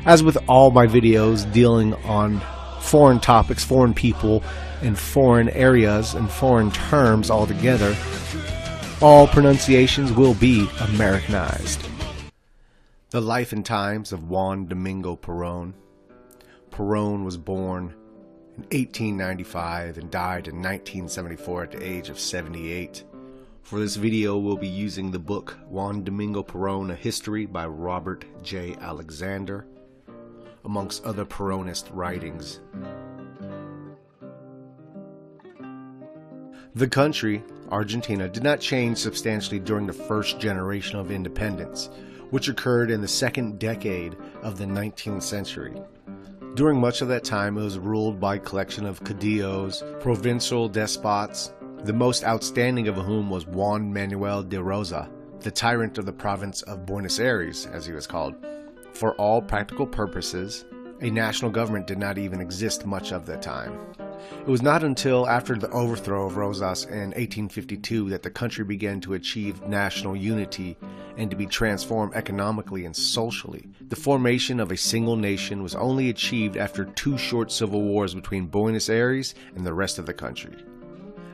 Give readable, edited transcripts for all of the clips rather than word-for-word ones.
As with all my videos dealing on foreign topics, foreign people, and foreign areas and foreign terms altogether, all pronunciations will be Americanized. The life and times of Juan Domingo Perón. Perón was born in 1895 and died in 1974 at the age of 78. For this video, we'll be using the book Juan Domingo Perón, A History by Robert J. Alexander, amongst other Peronist writings. The country, Argentina, did not change substantially during the first generation of independence, which occurred in the second decade of the 19th century. During much of that time, it was ruled by a collection of caudillos, provincial despots, the most outstanding of whom was Juan Manuel de Rosa, the tyrant of the province of Buenos Aires, as he was called. For all practical purposes, a national government did not even exist much of that time. It was not until after the overthrow of Rosas in 1852 that the country began to achieve national unity and to be transformed economically and socially. The formation of a single nation was only achieved after 2 short civil wars between Buenos Aires and the rest of the country.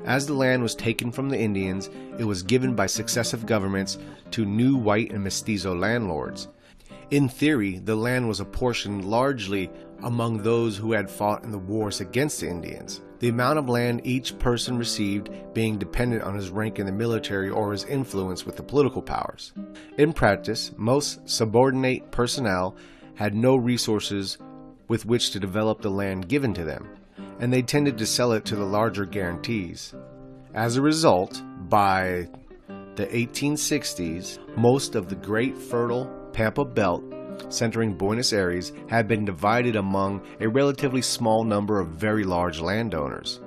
As the land was taken from the Indians, it was given by successive governments to new white and mestizo landlords. In theory, the land was apportioned largely among those who had fought in the wars against the Indians, the amount of land each person received being dependent on his rank in the military or his influence with the political powers. In practice, most subordinate personnel had no resources with which to develop the land given to them, and they tended to sell it to the larger guarantees. As a result, by the 1860s, most of the great fertile Pampa Belt, centering Buenos Aires, had been divided among a relatively small number of very large landowners.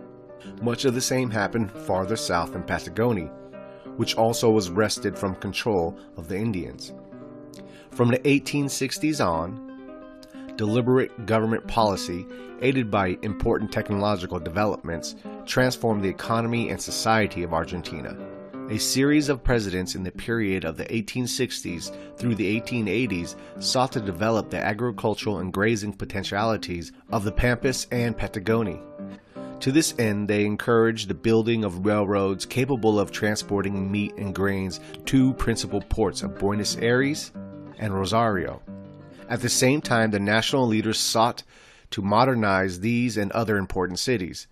Much of the same happened farther south in Patagonia, which also was wrested from control of the Indians. From the 1860s on, deliberate government policy, aided by important technological developments, transformed the economy and society of Argentina. A series of presidents in the period of the 1860s through the 1880s sought to develop the agricultural and grazing potentialities of the Pampas and Patagonia. To this end, they encouraged the building of railroads capable of transporting meat and grains to principal ports of Buenos Aires and Rosario. At the same time, the national leaders sought to modernize these and other important cities,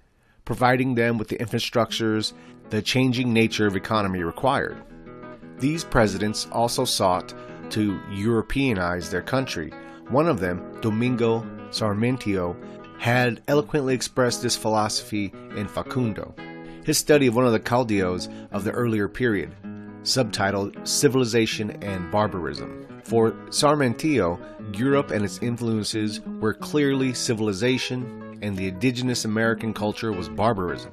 providing them with the infrastructures the changing nature of economy required. These presidents also sought to Europeanize their country. One of them, Domingo Sarmiento, had eloquently expressed this philosophy in Facundo, his study of one of the caudillos of the earlier period, subtitled Civilization and Barbarism. For Sarmiento, Europe and its influences were clearly civilization, and the indigenous American culture was barbarism.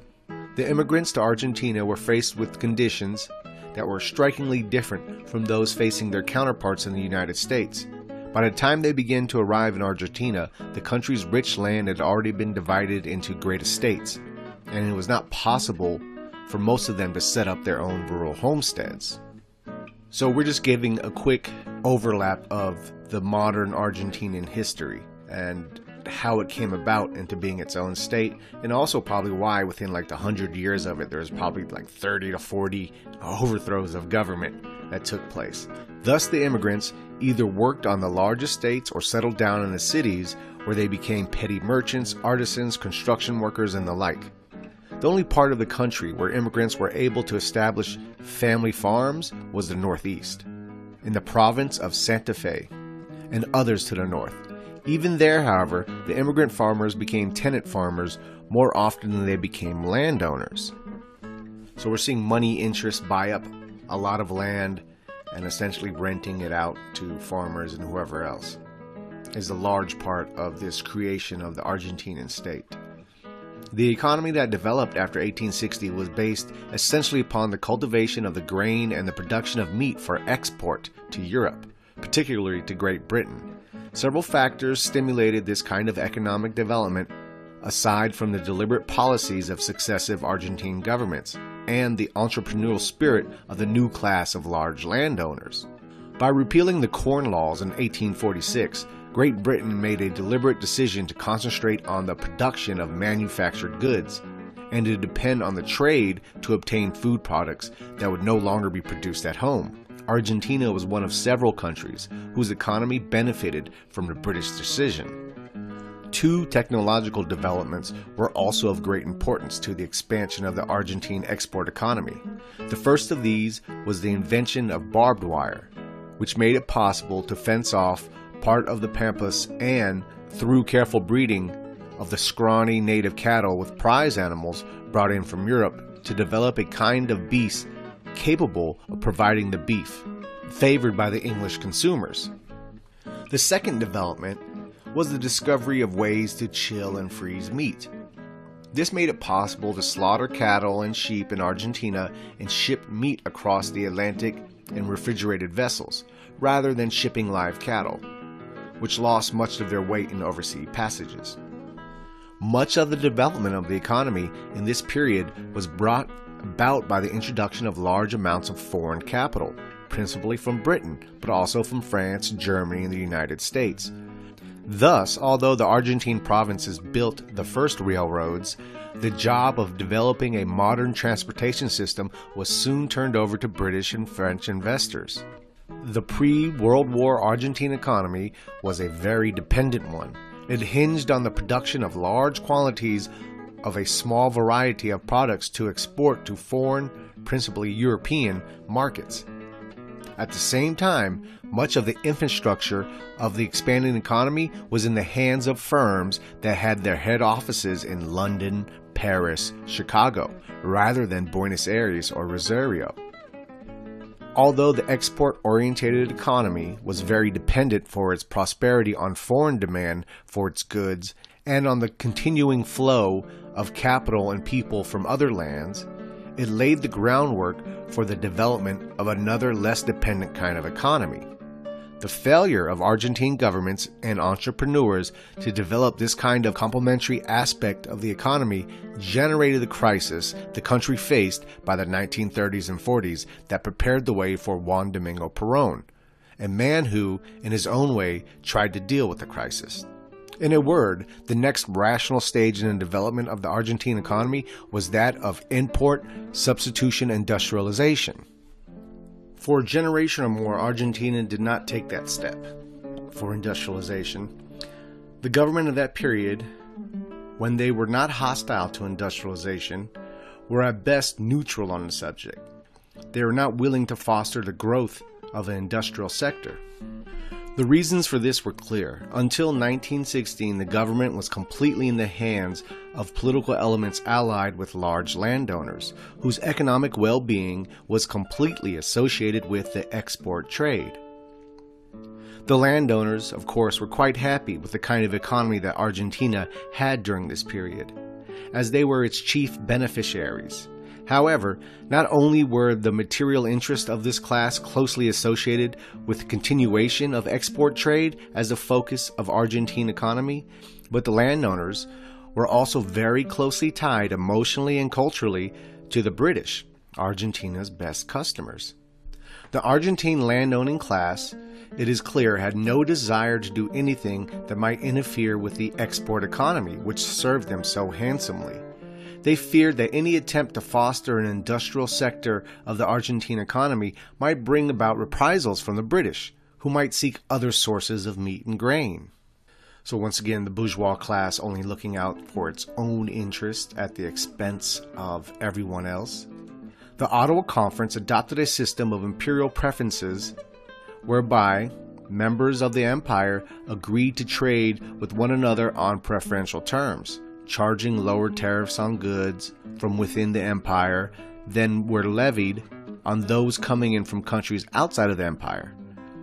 The immigrants to Argentina were faced with conditions that were strikingly different from those facing their counterparts in the United States. By the time they began to arrive in Argentina, the country's rich land had already been divided into great estates, and it was not possible for most of them to set up their own rural homesteads. So we're just giving a quick overlap of the modern Argentinian history and how it came about into being its own state, and also probably why within like the 100 years of it there's probably like 30 to 40 overthrows of government that took place. Thus the immigrants either worked on the large estates or settled down in the cities, where they became petty merchants, artisans, construction workers, and the like. The only part of the country where immigrants were able to establish family farms was the Northeast, in the province of Santa Fe, and others to the north. Even there, however, the immigrant farmers became tenant farmers more often than they became landowners. So we're seeing money interests buy up a lot of land and essentially renting it out to farmers and whoever else is a large part of this creation of the Argentinian state. The economy that developed after 1860 was based essentially upon the cultivation of the grain and the production of meat for export to Europe, particularly to Great Britain. Several factors stimulated this kind of economic development, aside from the deliberate policies of successive Argentine governments and the entrepreneurial spirit of the new class of large landowners. By repealing the Corn Laws in 1846, Great Britain made a deliberate decision to concentrate on the production of manufactured goods and to depend on the trade to obtain food products that would no longer be produced at home. Argentina was one of several countries whose economy benefited from the British decision. Two technological developments were also of great importance to the expansion of the Argentine export economy. The first of these was the invention of barbed wire, which made it possible to fence off part of the pampas and, through careful breeding of the scrawny native cattle with prize animals brought in from Europe, to develop a kind of beast capable of providing the beef, favored by the English consumers. The second development was the discovery of ways to chill and freeze meat. This made it possible to slaughter cattle and sheep in Argentina and ship meat across the Atlantic in refrigerated vessels, rather than shipping live cattle, which lost much of their weight in overseas passages. Much of the development of the economy in this period was brought about by the introduction of large amounts of foreign capital, principally from Britain, but also from France, Germany, and the United States. Thus, although the Argentine provinces built the first railroads, the job of developing a modern transportation system was soon turned over to British and French investors. The pre-World War Argentine economy was a very dependent one. It hinged on the production of large quantities of a small variety of products to export to foreign, principally European, markets. At the same time, much of the infrastructure of the expanding economy was in the hands of firms that had their head offices in London, Paris, Chicago, rather than Buenos Aires or Rosario. Although the export-oriented economy was very dependent for its prosperity on foreign demand for its goods and on the continuing flow of capital and people from other lands, it laid the groundwork for the development of another less dependent kind of economy. The failure of Argentine governments and entrepreneurs to develop this kind of complementary aspect of the economy generated the crisis the country faced by the 1930s and 40s that prepared the way for Juan Domingo Perón, a man who, in his own way, tried to deal with the crisis. In a word, the next rational stage in the development of the Argentine economy was that of import substitution industrialization. For a generation or more, Argentina did not take that step for industrialization. The government of that period, when they were not hostile to industrialization, were at best neutral on the subject. They were not willing to foster the growth of an industrial sector. The reasons for this were clear. Until 1916, the government was completely in the hands of political elements allied with large landowners, whose economic well-being was completely associated with the export trade. The landowners, of course, were quite happy with the kind of economy that Argentina had during this period, as they were its chief beneficiaries. However, not only were the material interests of this class closely associated with the continuation of export trade as the focus of Argentine economy, but the landowners were also very closely tied emotionally and culturally to the British, Argentina's best customers. The Argentine landowning class, it is clear, had no desire to do anything that might interfere with the export economy, which served them so handsomely. They feared that any attempt to foster an industrial sector of the Argentine economy might bring about reprisals from the British, who might seek other sources of meat and grain. So once again, the bourgeois class only looking out for its own interest at the expense of everyone else. The Ottawa Conference adopted a system of imperial preferences whereby members of the empire agreed to trade with one another on preferential terms, charging lower tariffs on goods from within the empire than were levied on those coming in from countries outside of the empire.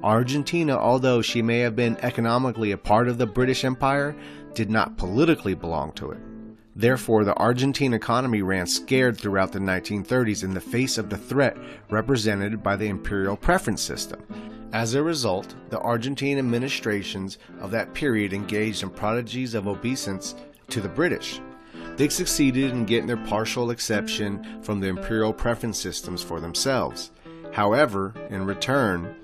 Argentina, although she may have been economically a part of the British Empire, did not politically belong to it. Therefore, the Argentine economy ran scared throughout the 1930s in the face of the threat represented by the imperial preference system. As a result, the Argentine administrations of that period engaged in prodigies of obeisance to the British. They succeeded in getting their partial exception from the imperial preference systems for themselves. However, in return,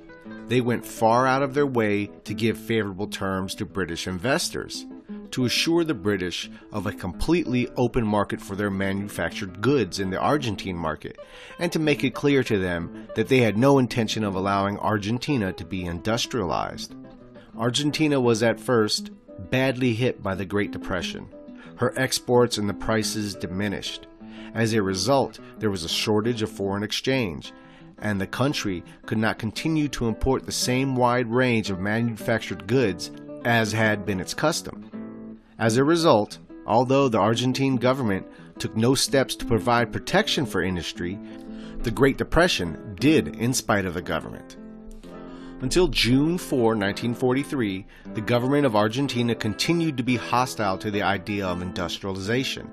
they went far out of their way to give favorable terms to British investors, to assure the British of a completely open market for their manufactured goods in the Argentine market, and to make it clear to them that they had no intention of allowing Argentina to be industrialized. Argentina was at first badly hit by the Great Depression. Her exports and the prices diminished. As a result, there was a shortage of foreign exchange, and the country could not continue to import the same wide range of manufactured goods as had been its custom. As a result, although the Argentine government took no steps to provide protection for industry, the Great Depression did in spite of the government. Until June 4, 1943, the government of Argentina continued to be hostile to the idea of industrialization.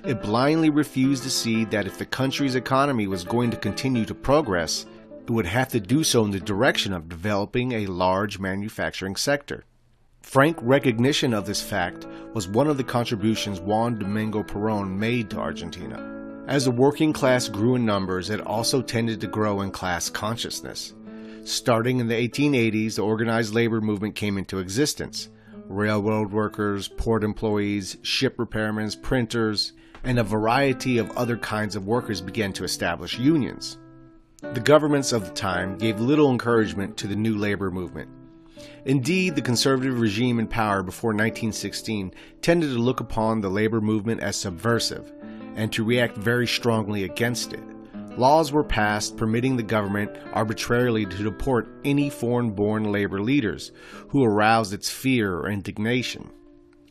It blindly refused to see that if the country's economy was going to continue to progress, it would have to do so in the direction of developing a large manufacturing sector. Frank recognition of this fact was one of the contributions Juan Domingo Perón made to Argentina. As the working class grew in numbers, it also tended to grow in class consciousness. Starting in the 1880s, the organized labor movement came into existence. Railroad workers, port employees, ship repairmen, printers, and a variety of other kinds of workers began to establish unions. The governments of the time gave little encouragement to the new labor movement. Indeed, the conservative regime in power before 1916 tended to look upon the labor movement as subversive and to react very strongly against it. Laws were passed permitting the government arbitrarily to deport any foreign-born labor leaders who aroused its fear or indignation.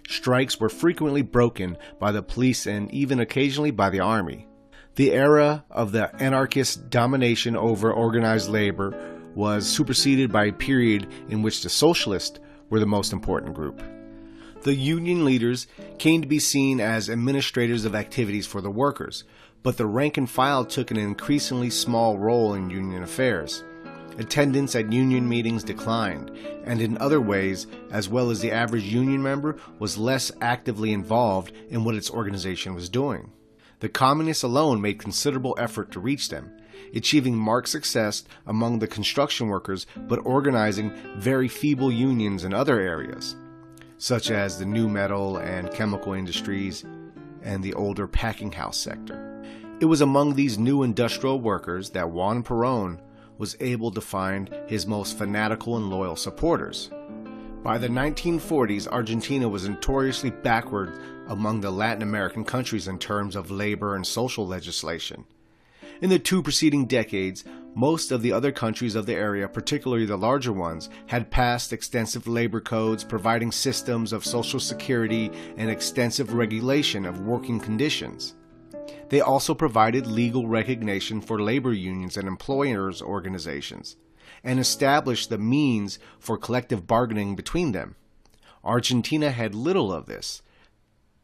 Strikes were frequently broken by the police and even occasionally by the army. The era of the anarchist domination over organized labor was superseded by a period in which the socialists were the most important group. The union leaders came to be seen as administrators of activities for the workers, but the rank and file took an increasingly small role in union affairs. Attendance at union meetings declined, and in other ways, as well as the average union member was less actively involved in what its organization was doing. The communists alone made considerable effort to reach them, achieving marked success among the construction workers but organizing very feeble unions in other areas, such as the new metal and chemical industries and the older packing house sector. It was among these new industrial workers that Juan Perón was able to find his most fanatical and loyal supporters. By the 1940s, Argentina was notoriously backward among the Latin American countries in terms of labor and social legislation. In the two preceding decades, most of the other countries of the area, particularly the larger ones, had passed extensive labor codes providing systems of social security and extensive regulation of working conditions. They also provided legal recognition for labor unions and employers' organizations, and established the means for collective bargaining between them. Argentina had little of this.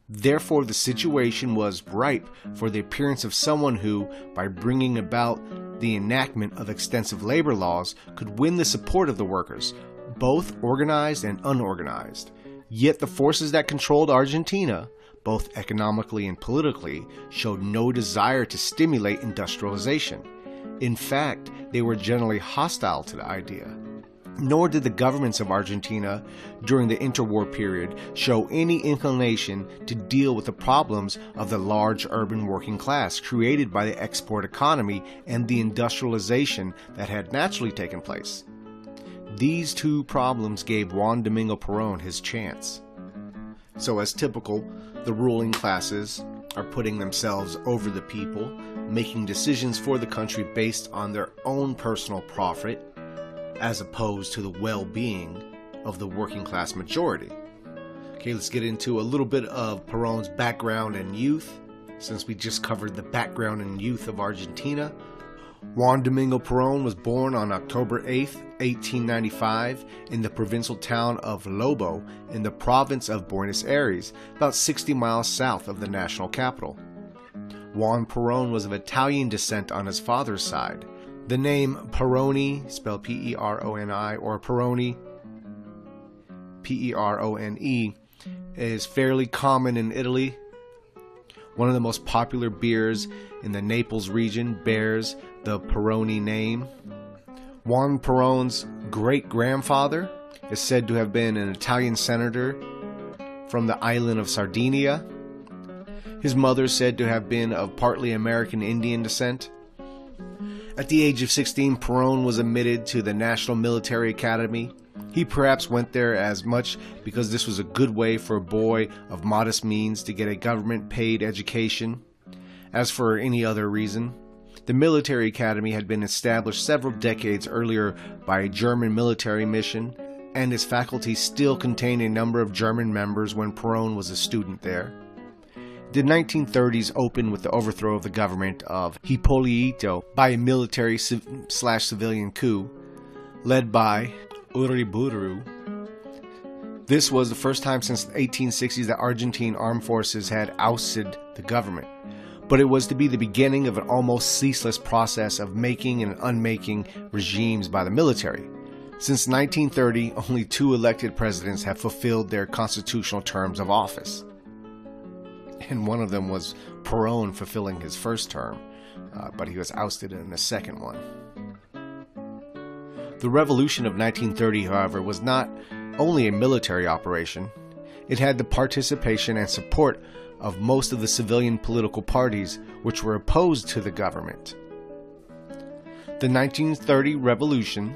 Therefore, the situation was ripe for the appearance of someone who, by bringing about the enactment of extensive labor laws, could win the support of the workers, both organized and unorganized. Yet the forces that controlled Argentina, both economically and politically, showed no desire to stimulate industrialization. In fact, they were generally hostile to the idea. Nor did the governments of Argentina during the interwar period show any inclination to deal with the problems of the large urban working class created by the export economy and the industrialization that had naturally taken place. These two problems gave Juan Domingo Perón his chance. So, as typical, the ruling classes are putting themselves over the people, making decisions for the country based on their own personal profit, as opposed to the well-being of the working class majority. Okay, let's get into a little bit of Perón's background and youth, since we just covered the background and youth of Argentina. Juan Domingo Perón was born on October 8, 1895, in the provincial town of Lobo in the province of Buenos Aires, about 60 miles south of the national capital. Juan Perón was of Italian descent on his father's side. The name Peroni, spelled P-E-R-O-N-I, or Peroni, P-E-R-O-N-E, is fairly common in Italy. One of the most popular beers in the Naples region bears the Peroni name. Juan Perón's great-grandfather is said to have been an Italian senator from the island of Sardinia. His mother is said to have been of partly American Indian descent. At the age of 16, Perón was admitted to the National Military Academy. He perhaps went there as much because this was a good way for a boy of modest means to get a government-paid education as for any other reason. The military academy had been established several decades earlier by a German military mission, and its faculty still contained a number of German members when Perón was a student there. The 1930s opened with the overthrow of the government of Hipólito by a military/civilian coup led by Uriburu. This was the first time since the 1860s that Argentine armed forces had ousted the government, but it was to be the beginning of an almost ceaseless process of making and unmaking regimes by the military. Since 1930, only 2 elected presidents have fulfilled their constitutional terms of office. And one of them was Perón fulfilling his first term, but he was ousted in the second one. The Revolution of 1930, however, was not only a military operation. It had the participation and support of most of the civilian political parties which were opposed to the government. The 1930 Revolution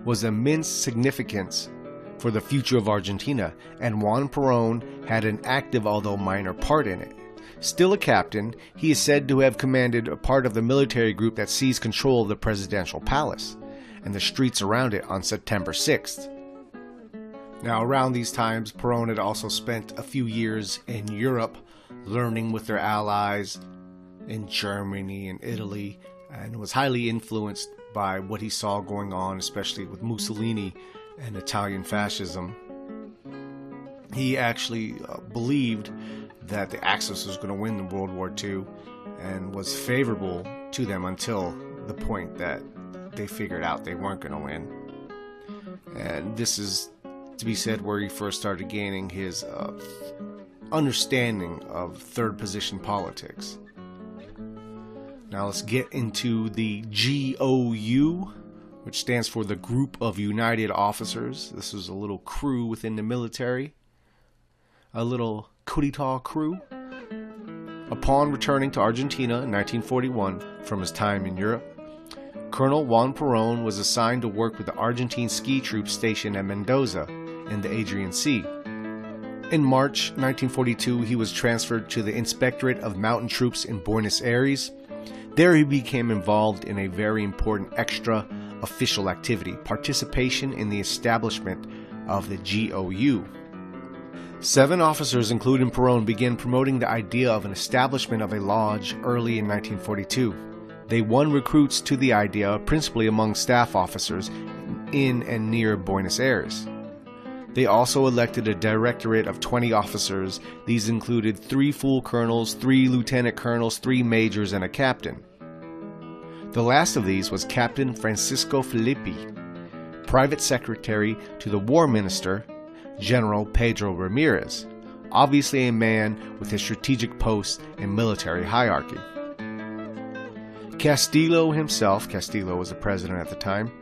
was of immense significance for the future of Argentina, and Juan Perón had an active although minor part in it. Still a captain, he is said to have commanded a part of the military group that seized control of the presidential palace and the streets around it on September 6th. Now, around these times, Perón had also spent a few years in Europe learning with their allies in Germany and Italy, and was highly influenced by what he saw going on, especially with Mussolini and Italian fascism. He actually believed that the Axis was going to win in World War II and was favorable to them until the point that they figured out they weren't going to win. And this is to be said where he first started gaining his understanding of third position politics. Now let's get into the GOU, which stands for the Group of United Officers. This was a little crew within the military, a little coup d'etat crew. Upon returning to Argentina in 1941 from his time in Europe, Colonel Juan Perón was assigned to work with the Argentine ski troops stationed at Mendoza in the Adrian Sea. In March 1942, he was transferred to the Inspectorate of Mountain Troops in Buenos Aires. There he became involved in a very important extra official activity, participation in the establishment of the GOU. 7 officers, including Perón, began promoting the idea of an establishment of a lodge early in 1942. They won recruits to the idea, principally among staff officers in and near Buenos Aires. They also elected a directorate of 20 officers. These included 3 full colonels, 3 lieutenant colonels, 3 majors, and a captain. The last of these was Captain Francisco Filippi, private secretary to the war minister, General Pedro Ramirez, obviously a man with a strategic post in military hierarchy. Castillo himself, Castillo was the president at the time,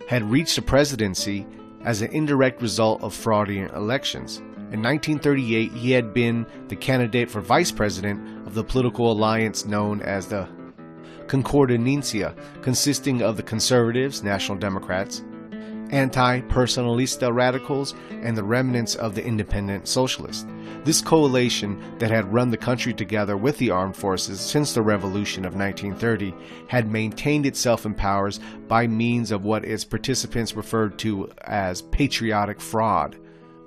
had reached the presidency as an indirect result of fraudulent elections. In 1938, he had been the candidate for vice president of the political alliance known as the Concordancia, consisting of the conservatives, National Democrats, anti-personalista radicals, and the remnants of the independent socialists. This coalition that had run the country together with the armed forces since the Revolution of 1930 had maintained itself in powers by means of what its participants referred to as patriotic fraud.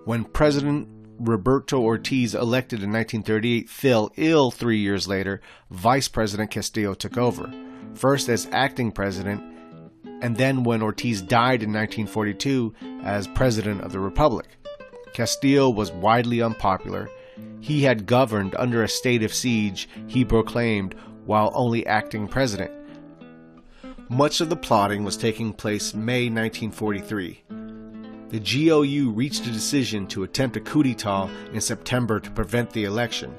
When President Roberto Ortiz, elected in 1938, fell ill 3 years later, Vice President Castillo took over, first as acting president, and then when Ortiz died in 1942 as President of the Republic. Castillo was widely unpopular. He had governed under a state of siege, he proclaimed, while only acting president. Much of the plotting was taking place May 1943. The GOU reached a decision to attempt a coup d'etat in September to prevent the election.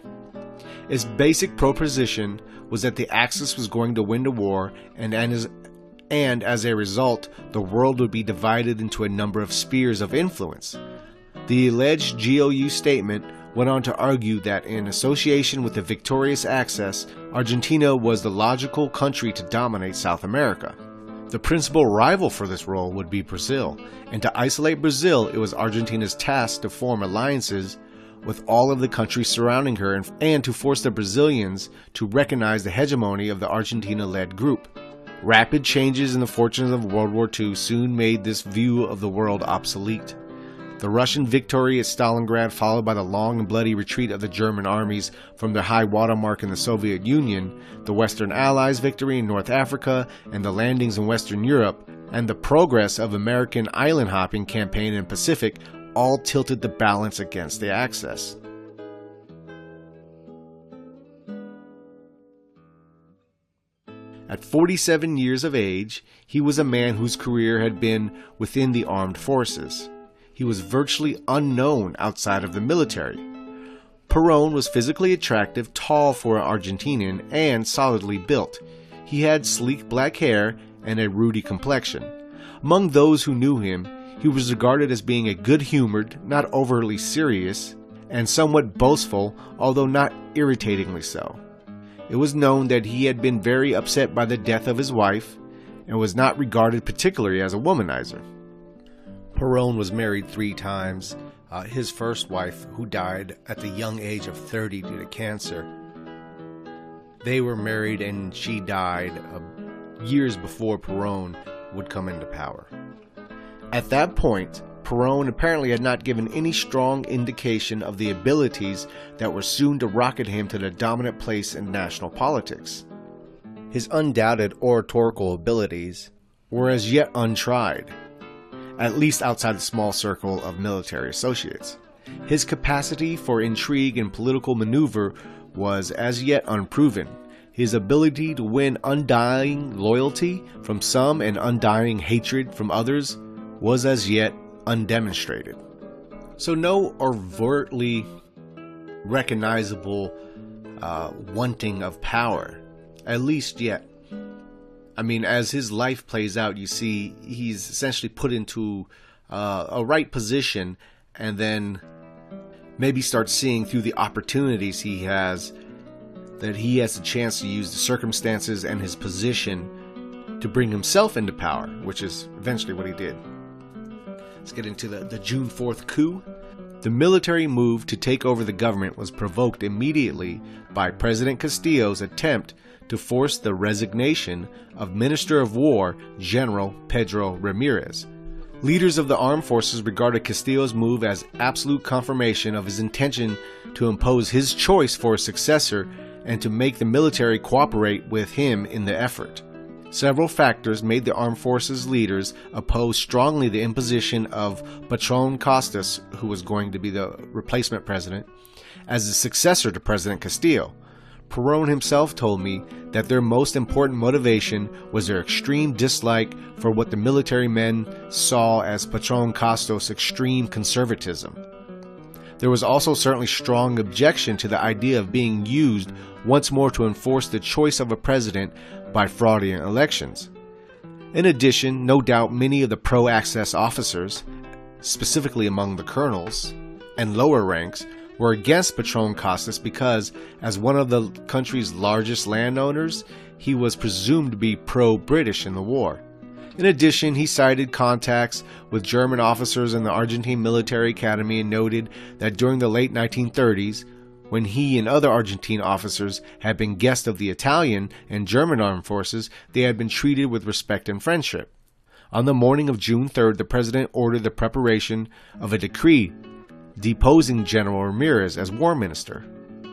Its basic proposition was that the Axis was going to win the war, and and as a result, the world would be divided into a number of spheres of influence. The alleged GOU statement went on to argue that in association with the victorious Axis, Argentina was the logical country to dominate South America. The principal rival for this role would be Brazil, and to isolate Brazil, it was Argentina's task to form alliances with all of the countries surrounding her and to force the Brazilians to recognize the hegemony of the Argentina-led group. Rapid changes in the fortunes of World War II soon made this view of the world obsolete. The Russian victory at Stalingrad, followed by the long and bloody retreat of the German armies from their high watermark in the Soviet Union, the Western Allies' victory in North Africa, and the landings in Western Europe, and the progress of American island-hopping campaign in the Pacific all tilted the balance against the Axis. At 47 years of age, he was a man whose career had been within the armed forces. He was virtually unknown outside of the military. Perón was physically attractive, tall for an Argentinian, and solidly built. He had sleek black hair and a ruddy complexion. Among those who knew him, he was regarded as being a good-humored, not overly serious, and somewhat boastful, although not irritatingly so. It was known that he had been very upset by the death of his wife, and was not regarded particularly as a womanizer. Perón was married 3 times. His first wife, who died at the young age of 30 due to cancer, they were married and she died years before Perón would come into power. At that point, Perón apparently had not given any strong indication of the abilities that were soon to rocket him to the dominant place in national politics. His undoubted oratorical abilities were as yet untried, at least outside the small circle of military associates. His capacity for intrigue and political maneuver was as yet unproven. His ability to win undying loyalty from some and undying hatred from others was as yet undemonstrated. So no overtly recognizable wanting of power, at least yet. I mean, as his life plays out, you see he's essentially put into a right position, and then maybe start seeing through the opportunities he has, that he has a chance to use the circumstances and his position to bring himself into power, which is eventually what he did. Let's get into the June 4th coup. The military move to take over the government was provoked immediately by President Castillo's attempt to force the resignation of Minister of War General Pedro Ramirez. Leaders of the armed forces regarded Castillo's move as absolute confirmation of his intention to impose his choice for a successor and to make the military cooperate with him in the effort. Several factors made the armed forces leaders oppose strongly the imposition of Patron Costas, who was going to be the replacement president, as the successor to President Castillo. Perón himself told me that their most important motivation was their extreme dislike for what the military men saw as Patron Costas' extreme conservatism. There was also certainly strong objection to the idea of being used once more to enforce the choice of a president by fraudulent elections. In addition, no doubt many of the pro-Axis officers, specifically among the colonels and lower ranks, were against Patron Costas because, as one of the country's largest landowners, he was presumed to be pro-British in the war. In addition, he cited contacts with German officers in the Argentine Military Academy and noted that during the late 1930s, when he and other Argentine officers had been guests of the Italian and German armed forces, they had been treated with respect and friendship. On the morning of June 3rd, the president ordered the preparation of a decree deposing General Ramirez as war minister.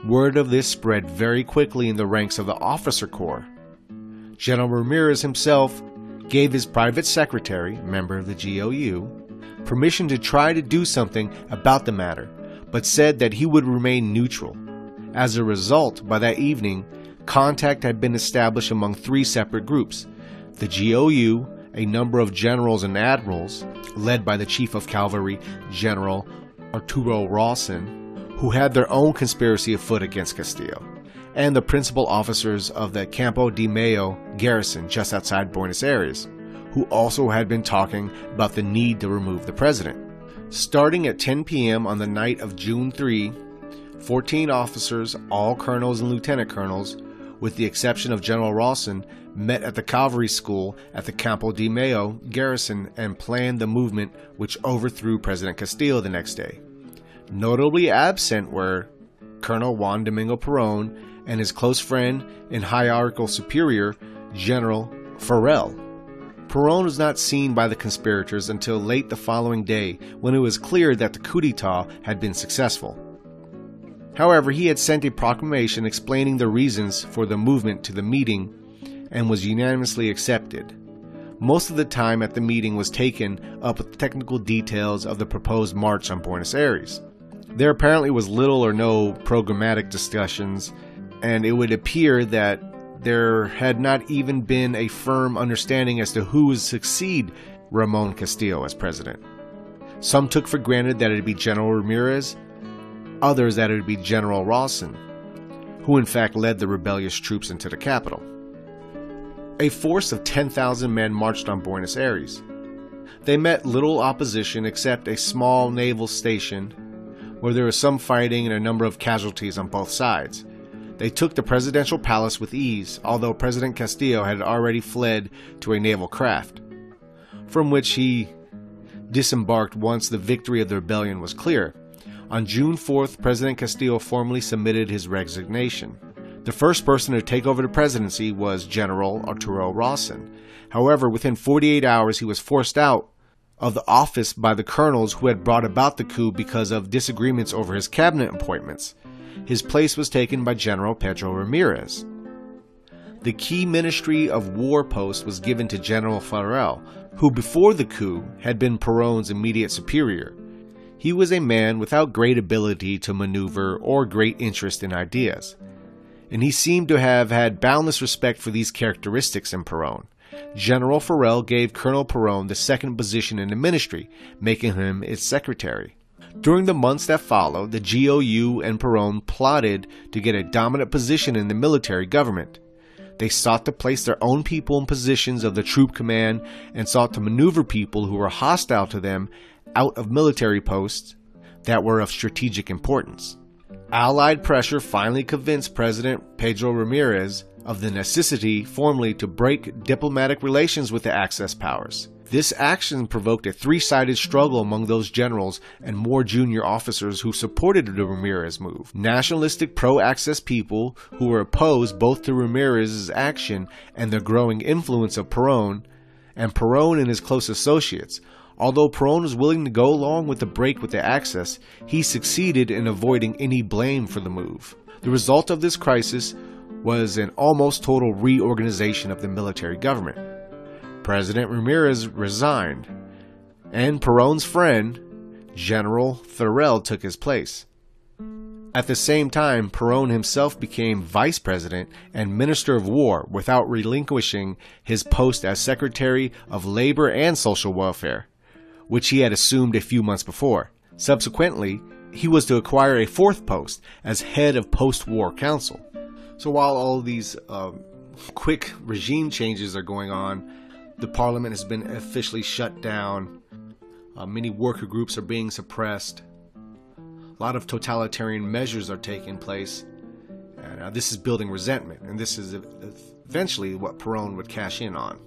Word of this spread very quickly in the ranks of the officer corps. General Ramirez himself gave his private secretary, member of the GOU, permission to try to do something about the matter, but said that he would remain neutral. As a result, by that evening, contact had been established among 3 separate groups: the GOU, a number of generals and admirals, led by the Chief of Cavalry, General Arturo Rawson, who had their own conspiracy afoot against Castillo, and the principal officers of the Campo de Mayo garrison just outside Buenos Aires, who also had been talking about the need to remove the president. Starting at 10 p.m. on the night of June 3, 14 officers, all colonels and lieutenant colonels, with the exception of General Rawson, met at the cavalry school at the Campo de Mayo garrison and planned the movement which overthrew President Castillo the next day. Notably absent were Colonel Juan Domingo Perón and his close friend and hierarchical superior, General Farrell. Perón was not seen by the conspirators until late the following day, when it was clear that the coup d'etat had been successful. However, he had sent a proclamation explaining the reasons for the movement to the meeting and was unanimously accepted. Most of the time at the meeting was taken up with technical details of the proposed march on Buenos Aires. There apparently was little or no programmatic discussions, and it would appear that there had not even been a firm understanding as to who would succeed Ramon Castillo as president. Some took for granted that it would be General Ramirez, others that it would be General Rawson, who in fact led the rebellious troops into the capital. A force of 10,000 men marched on Buenos Aires. They met little opposition except a small naval station where there was some fighting and a number of casualties on both sides. They took the presidential palace with ease, although President Castillo had already fled to a naval craft, from which he disembarked once the victory of the rebellion was clear. On June 4th, President Castillo formally submitted his resignation. The first person to take over the presidency was General Arturo Rawson. However, within 48 hours, he was forced out of the office by the colonels who had brought about the coup because of disagreements over his cabinet appointments. His place was taken by General Pedro Ramirez. The key Ministry of War post was given to General Farrell, who before the coup had been Perón's immediate superior. He was a man without great ability to maneuver or great interest in ideas, and he seemed to have had boundless respect for these characteristics in Perón. General Farrell gave Colonel Perón the second position in the ministry, making him its secretary. During the months that followed, the GOU and Perón plotted to get a dominant position in the military government. They sought to place their own people in positions of the troop command and sought to maneuver people who were hostile to them out of military posts that were of strategic importance. Allied pressure finally convinced President Pedro Ramirez of the necessity formally to break diplomatic relations with the Axis powers. This action provoked a three-sided struggle among those generals and more junior officers who supported the Ramirez move. Nationalistic pro-Axis people who were opposed both to Ramirez's action and the growing influence of Perón, and Perón and his close associates. Although Perón was willing to go along with the break with the Axis, he succeeded in avoiding any blame for the move. The result of this crisis was an almost total reorganization of the military government. President Ramirez resigned, and Perón's friend, General Farrell, took his place. At the same time, Perón himself became vice president and minister of war without relinquishing his post as Secretary of Labor and Social Welfare, which he had assumed a few months before. Subsequently, he was to acquire a fourth post as head of post-war council. So while all these quick regime changes are going on, the parliament has been officially shut down. Many worker groups are being suppressed. A lot of totalitarian measures are taking place. And this is building resentment, and this is eventually what Perón would cash in on.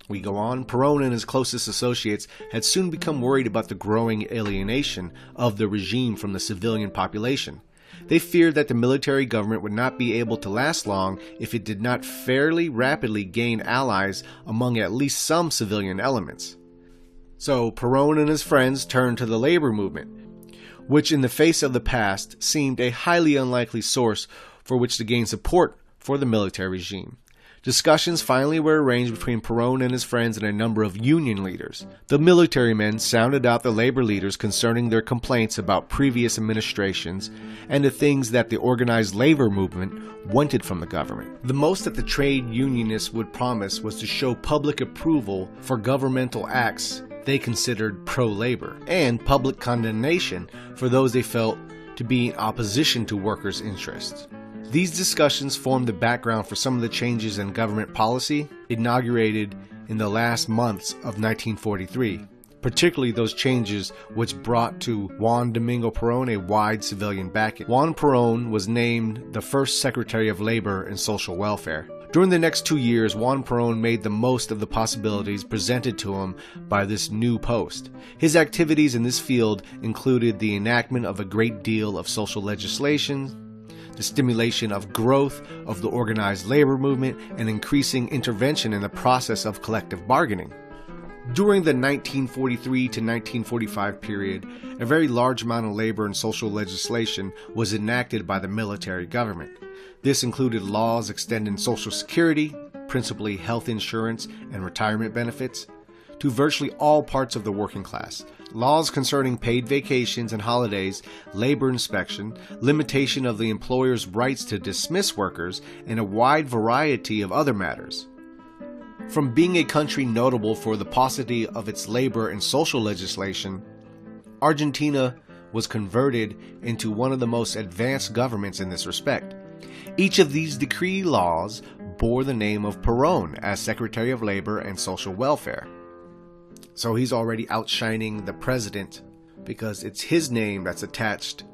We go on. Perón and his closest associates had soon become worried about the growing alienation of the regime from the civilian population. They feared that the military government would not be able to last long if it did not fairly rapidly gain allies among at least some civilian elements. So Perón and his friends turned to the labor movement, which in the face of the past seemed a highly unlikely source for which to gain support for the military regime. Discussions finally were arranged between Perón and his friends and a number of union leaders. The military men sounded out the labor leaders concerning their complaints about previous administrations and the things that the organized labor movement wanted from the government. The most that the trade unionists would promise was to show public approval for governmental acts they considered pro-labor, and public condemnation for those they felt to be in opposition to workers' interests. These discussions formed the background for some of the changes in government policy inaugurated in the last months of 1943, particularly those changes which brought to Juan Domingo Perón a wide civilian backing. Juan Perón was named the first Secretary of Labor and Social Welfare. During the next 2 years, Juan Perón made the most of the possibilities presented to him by this new post. His activities in this field included the enactment of a great deal of social legislation, the stimulation of growth of the organized labor movement, and increasing intervention in the process of collective bargaining. During the 1943 to 1945 period, a very large amount of labor and social legislation was enacted by the military government. This included laws extending Social Security, principally health insurance and retirement benefits, to virtually all parts of the working class. Laws concerning paid vacations and holidays, labor inspection, limitation of the employer's rights to dismiss workers, and a wide variety of other matters. From being a country notable for the paucity of its labor and social legislation, Argentina was converted into one of the most advanced governments in this respect. Each of these decree laws bore the name of Perón as Secretary of Labor and Social Welfare. So he's already outshining the president because it's his name that's attached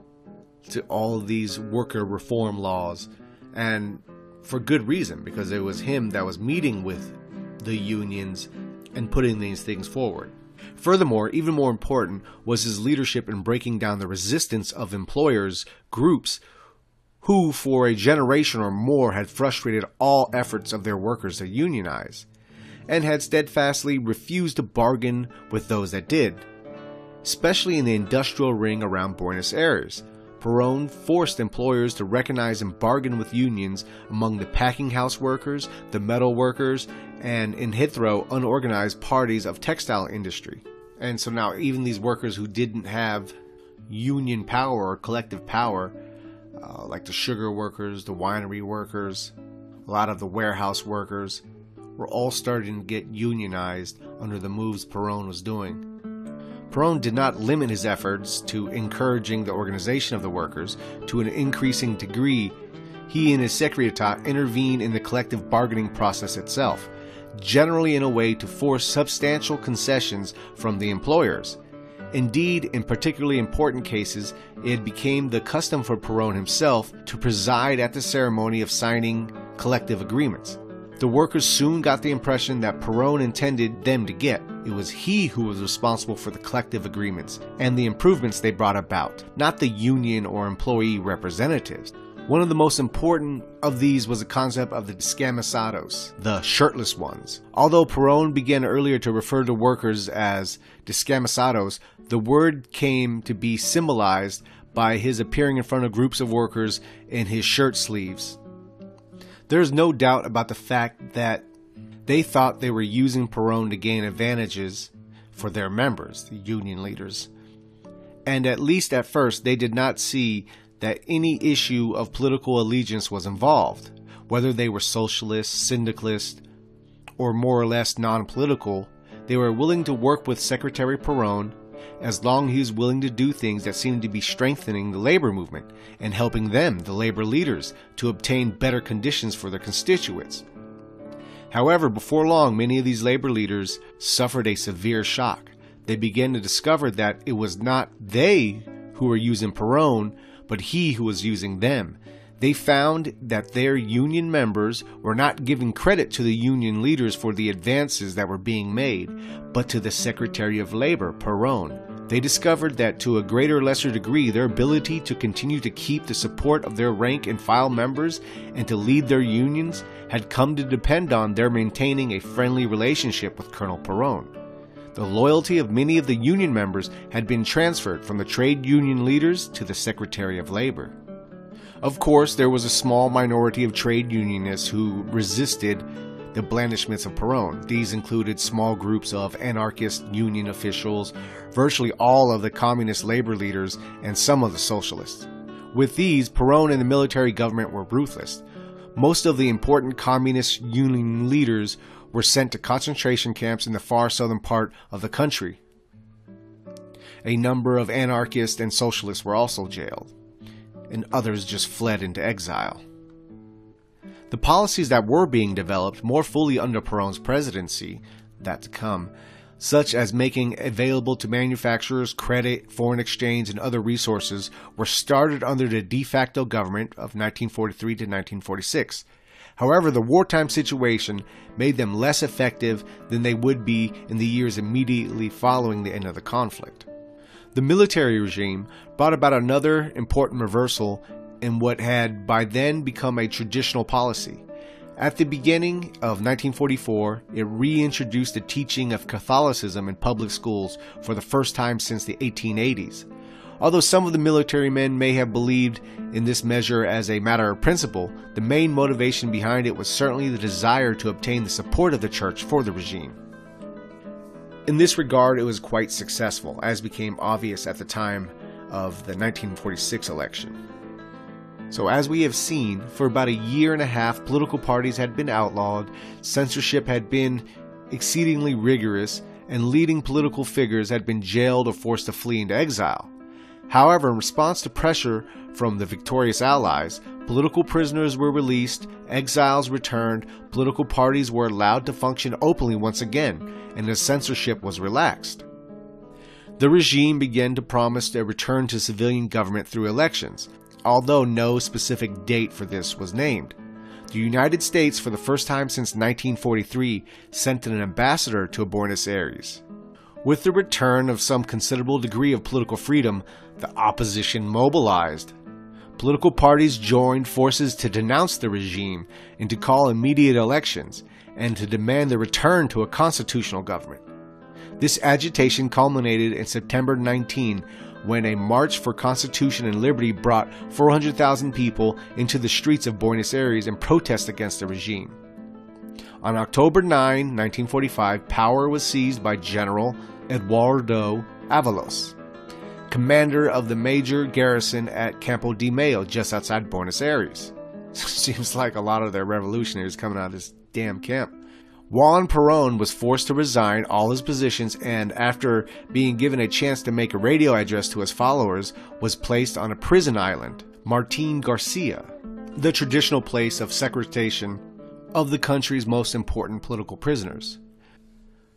to all of these worker reform laws, and for good reason, because it was him that was meeting with the unions and putting these things forward. Furthermore, even more important was his leadership in breaking down the resistance of employers' groups who for a generation or more had frustrated all efforts of their workers to unionize, and had steadfastly refused to bargain with those that did. Especially in the industrial ring around Buenos Aires, Perón forced employers to recognize and bargain with unions among the packing house workers, the metal workers, and in Heathrow, unorganized parties of textile industry. And so now even these workers who didn't have union power or collective power, like the sugar workers, the winery workers, a lot of the warehouse workers, were all starting to get unionized under the moves Perón was doing. Perón did not limit his efforts to encouraging the organization of the workers to an increasing degree. He and his secretariat intervened in the collective bargaining process itself, generally in a way to force substantial concessions from the employers. Indeed, in particularly important cases, it became the custom for Perón himself to preside at the ceremony of signing collective agreements. The workers soon got the impression that Perón intended them to get. It was he who was responsible for the collective agreements and the improvements they brought about, not the union or employee representatives. One of the most important of these was the concept of the descamisados, the shirtless ones. Although Perón began earlier to refer to workers as descamisados, the word came to be symbolized by his appearing in front of groups of workers in his shirt sleeves. There is no doubt about the fact that they thought they were using Perón to gain advantages for their members, the union leaders. And at least at first, they did not see that any issue of political allegiance was involved, whether they were socialist, syndicalist, or more or less non-political. They were willing to work with Secretary Perón as long as he was willing to do things that seemed to be strengthening the labor movement and helping them, the labor leaders, to obtain better conditions for their constituents. However, before long, many of these labor leaders suffered a severe shock. They began to discover that it was not they who were using Perón, but he who was using them. They found that their union members were not giving credit to the union leaders for the advances that were being made, but to the Secretary of Labor, Perón. They discovered that to a greater or lesser degree, their ability to continue to keep the support of their rank and file members and to lead their unions had come to depend on their maintaining a friendly relationship with Colonel Perón. The loyalty of many of the union members had been transferred from the trade union leaders to the Secretary of Labor. Of course, there was a small minority of trade unionists who resisted the blandishments of Perón. These included small groups of anarchist union officials, virtually all of the communist labor leaders, and some of the socialists. With these, Perón and the military government were ruthless. Most of the important communist union leaders were sent to concentration camps in the far southern part of the country. A number of anarchists and socialists were also jailed, and others just fled into exile. The policies that were being developed more fully under Perón's presidency, that to come, such as making available to manufacturers credit, foreign exchange, and other resources, were started under the de facto government of 1943 to 1946. However, the wartime situation made them less effective than they would be in the years immediately following the end of the conflict. The military regime brought about another important reversal in what had by then become a traditional policy. At the beginning of 1944, it reintroduced the teaching of Catholicism in public schools for the first time since the 1880s. Although some of the military men may have believed in this measure as a matter of principle, the main motivation behind it was certainly the desire to obtain the support of the church for the regime. In this regard, it was quite successful, as became obvious at the time of the 1946 election. So as we have seen, for about a year and a half, political parties had been outlawed, censorship had been exceedingly rigorous, and leading political figures had been jailed or forced to flee into exile. However, in response to pressure from the victorious Allies, political prisoners were released, exiles returned, political parties were allowed to function openly once again, and the censorship was relaxed. The regime began to promise a return to civilian government through elections, although no specific date for this was named. The United States, for the first time since 1943, sent an ambassador to Buenos Aires. With the return of some considerable degree of political freedom, the opposition mobilized. Political parties joined forces to denounce the regime and to call immediate elections, and to demand the return to a constitutional government. This agitation culminated in September 19, when a March for Constitution and Liberty brought 400,000 people into the streets of Buenos Aires in protest against the regime. On October 9, 1945, power was seized by General Eduardo Avalos, commander of the major garrison at Campo de Mayo, just outside Buenos Aires. Seems like a lot of their revolutionaries coming out of this damn camp. Juan Perón was forced to resign all his positions and, after being given a chance to make a radio address to his followers, was placed on a prison island, Martin Garcia, the traditional place of secretation of the country's most important political prisoners.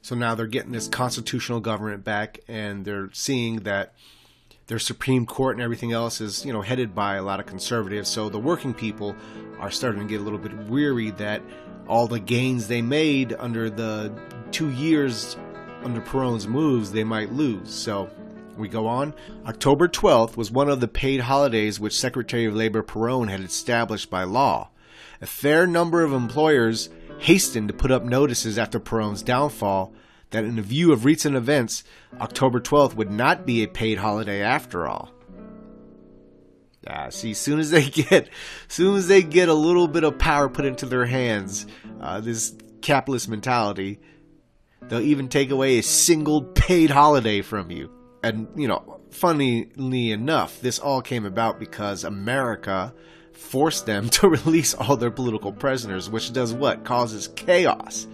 So now they're getting this constitutional government back, and they're seeing that their Supreme Court and everything else is, headed by a lot of conservatives. So the working people are starting to get a little bit weary that all the gains they made under the 2 years under Perón's moves, they might lose. So we go on. October 12th was one of the paid holidays which Secretary of Labor Perón had established by law. A fair number of employers hastened to put up notices after Perón's downfall that, in the view of recent events, October 12th would not be a paid holiday after all. See, as soon as they get a little bit of power put into their hands, this capitalist mentality, they'll even take away a single paid holiday from you. And, funnily enough, this all came about because America forced them to release all their political prisoners, which does what? Causes chaos.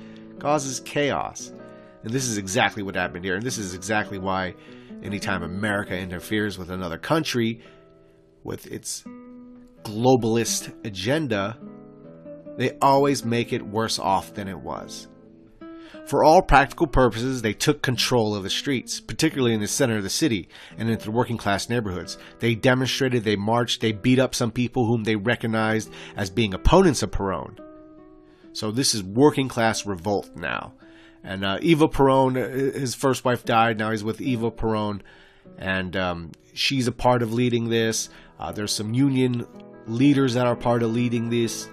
And this is exactly what happened here. And this is exactly why anytime America interferes with another country with its globalist agenda, they always make it worse off than it was. For all practical purposes, they took control of the streets, particularly in the center of the city and into the working class neighborhoods. They demonstrated, they marched, they beat up some people whom they recognized as being opponents of Perón. So this is working class revolt now. And Eva Perón, his first wife died, now he's with Eva Perón, and she's a part of leading this. There's some union leaders that are part of leading this.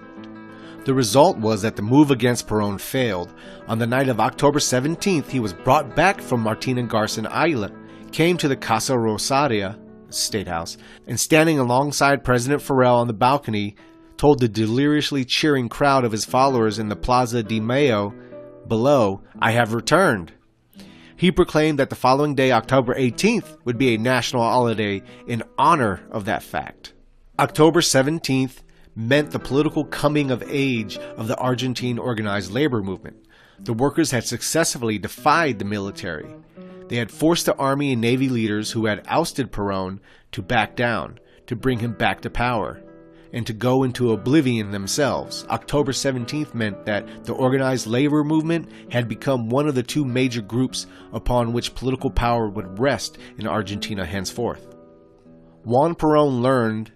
The result was that the move against Perón failed. On the night of October 17th, he was brought back from Martin García Island, came to the Casa Rosaria State House, and standing alongside President Farrell on the balcony, told the deliriously cheering crowd of his followers in the Plaza de Mayo below, "I have returned." He proclaimed that the following day, October 18th, would be a national holiday in honor of that fact. October 17th meant the political coming of age of the Argentine organized labor movement. The workers had successfully defied the military. They had forced the army and navy leaders who had ousted Perón to back down, to bring him back to power. and to go into oblivion themselves. October 17th meant that the organized labor movement had become one of the two major groups upon which political power would rest in Argentina henceforth. Juan Perón learned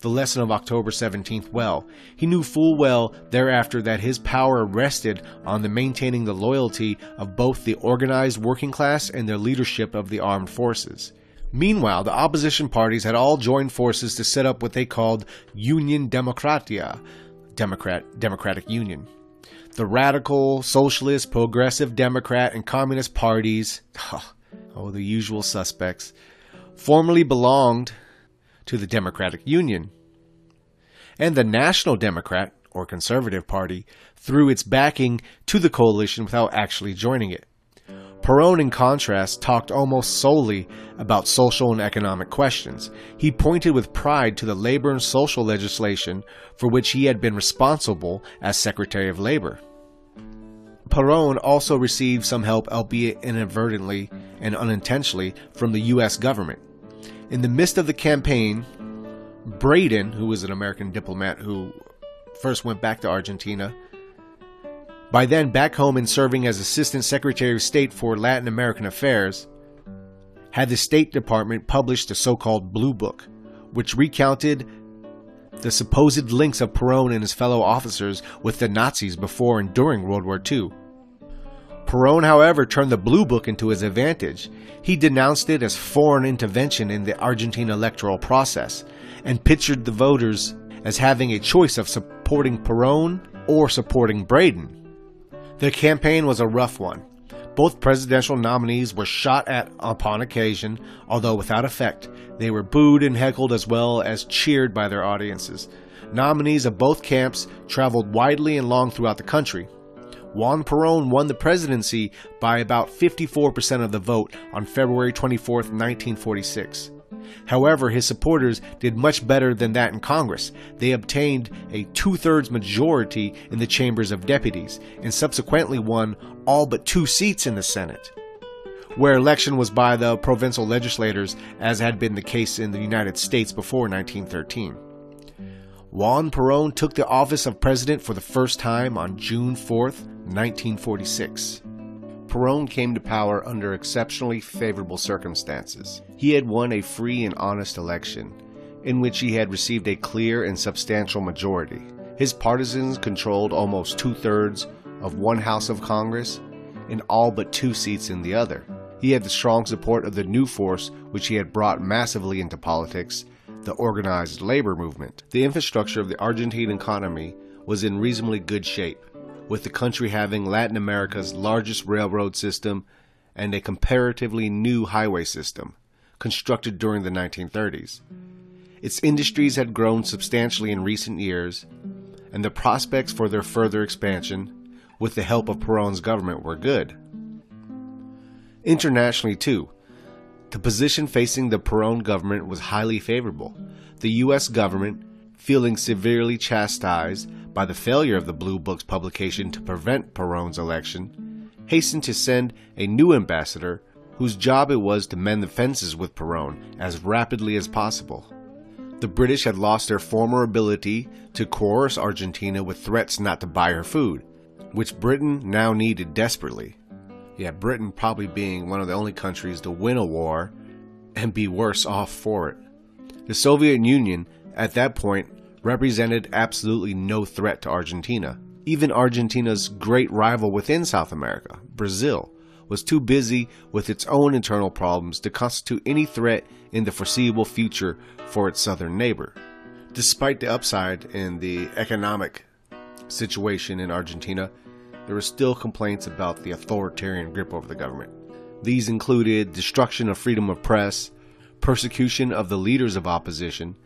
the lesson of October 17th well. He knew full well thereafter that his power rested on the maintaining the loyalty of both the organized working class and their leadership of the armed forces. Meanwhile, the opposition parties had all joined forces to set up what they called Union Democratia, Democratic Union. The radical, socialist, progressive Democrat, and communist parties, the usual suspects, formerly belonged to the Democratic Union. And the National Democrat, or Conservative Party, threw its backing to the coalition without actually joining it. Perón, in contrast, talked almost solely about social and economic questions. He pointed with pride to the labor and social legislation for which he had been responsible as Secretary of Labor. Perón also received some help, albeit inadvertently and unintentionally, from the U.S. government. In the midst of the campaign, Braden, who was an American diplomat who first went back to Argentina, by then back home and serving as Assistant Secretary of State for Latin American Affairs, had the State Department publish the so-called Blue Book, which recounted the supposed links of Perón and his fellow officers with the Nazis before and during World War II. Perón, however, turned the Blue Book into his advantage. He denounced it as foreign intervention in the Argentine electoral process and pictured the voters as having a choice of supporting Perón or supporting Braden. The campaign was a rough one. Both presidential nominees were shot at upon occasion, although without effect. They were booed and heckled as well as cheered by their audiences. Nominees of both camps traveled widely and long throughout the country. Juan Perón won the presidency by about 54% of the vote on February 24, 1946. However, his supporters did much better than that in Congress. They obtained a two-thirds majority in the chambers of deputies and subsequently won all but 2 seats in the Senate, where election was by the provincial legislators, as had been the case in the United States before 1913. Juan Perón took the office of president for the first time on June 4, 1946. Perón came to power under exceptionally favorable circumstances. He had won a free and honest election, in which he had received a clear and substantial majority. His partisans controlled almost 2/3 of one house of Congress and all but 2 seats in the other. He had the strong support of the new force which he had brought massively into politics, the organized labor movement. The infrastructure of the Argentine economy was in reasonably good shape, with the country having Latin America's largest railroad system and a comparatively new highway system, constructed during the 1930s. Its industries had grown substantially in recent years, and the prospects for their further expansion, with the help of Perón's government, were good. Internationally, too, the position facing the Perón government was highly favorable. The U.S. government, feeling severely chastised by the failure of the Blue Book's publication to prevent Perón's election, hastened to send a new ambassador whose job it was to mend the fences with Perón as rapidly as possible. The British had lost their former ability to coerce Argentina with threats not to buy her food, which Britain now needed desperately. Britain probably being one of the only countries to win a war and be worse off for it. The Soviet Union, at that point, represented absolutely no threat to Argentina. Even Argentina's great rival within South America, Brazil, was too busy with its own internal problems to constitute any threat in the foreseeable future for its southern neighbor. Despite the upside in the economic situation in Argentina, there were still complaints about the authoritarian grip over the government. These included destruction of freedom of press, persecution of the leaders of opposition,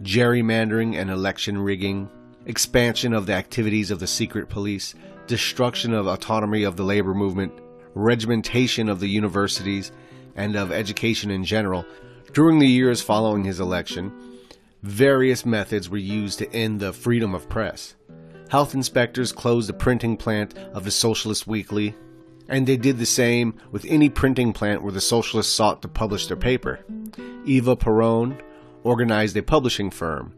gerrymandering and election rigging, expansion of the activities of the secret police, destruction of autonomy of the labor movement, regimentation of the universities, and of education in general. During the years following his election, various methods were used to end the freedom of press. Health inspectors closed the printing plant of the Socialist Weekly, and they did the same with any printing plant where the Socialists sought to publish their paper. Eva Perón organized a publishing firm,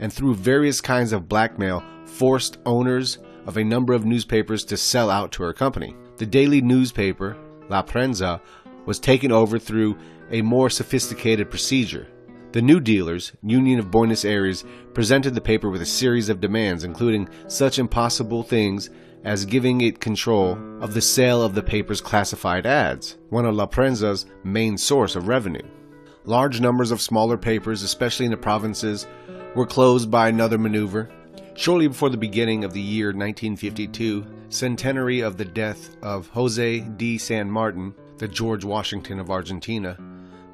and through various kinds of blackmail, forced owners of a number of newspapers to sell out to her company. The daily newspaper, La Prensa, was taken over through a more sophisticated procedure. The New Dealers, Union of Buenos Aires, presented the paper with a series of demands, including such impossible things as giving it control of the sale of the paper's classified ads, one of La Prensa's main source of revenue. Large numbers of smaller papers, especially in the provinces, were closed by another maneuver. Shortly before the beginning of the year 1952, centenary of the death of José de San Martin, the George Washington of Argentina,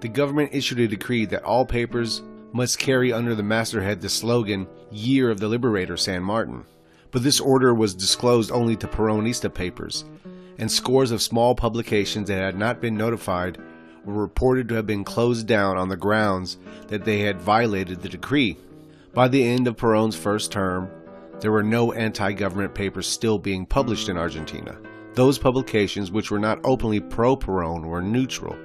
the government issued a decree that all papers must carry under the masthead the slogan, Year of the Liberator San Martin. But this order was disclosed only to Peronista papers, and scores of small publications that had not been notified were reported to have been closed down on the grounds that they had violated the decree. By the end of Perón's first term, there were no anti-government papers still being published in Argentina. Those publications which were not openly pro-Perón were neutral.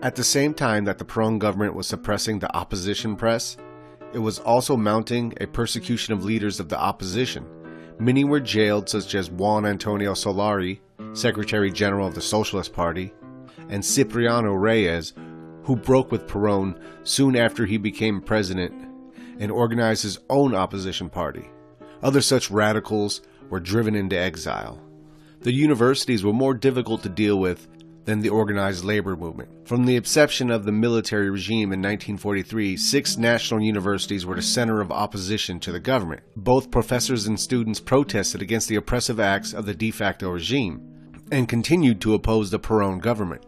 At the same time that the Perón government was suppressing the opposition press, it was also mounting a persecution of leaders of the opposition. Many were jailed, such as Juan Antonio Solari, Secretary General of the Socialist Party, and Cipriano Reyes, who broke with Perón soon after he became president and organized his own opposition party. Other such radicals were driven into exile. The universities were more difficult to deal with than the organized labor movement. From the inception of the military regime in 1943, 6 national universities were the center of opposition to the government. Both professors and students protested against the oppressive acts of the de facto regime and continued to oppose the Perón government.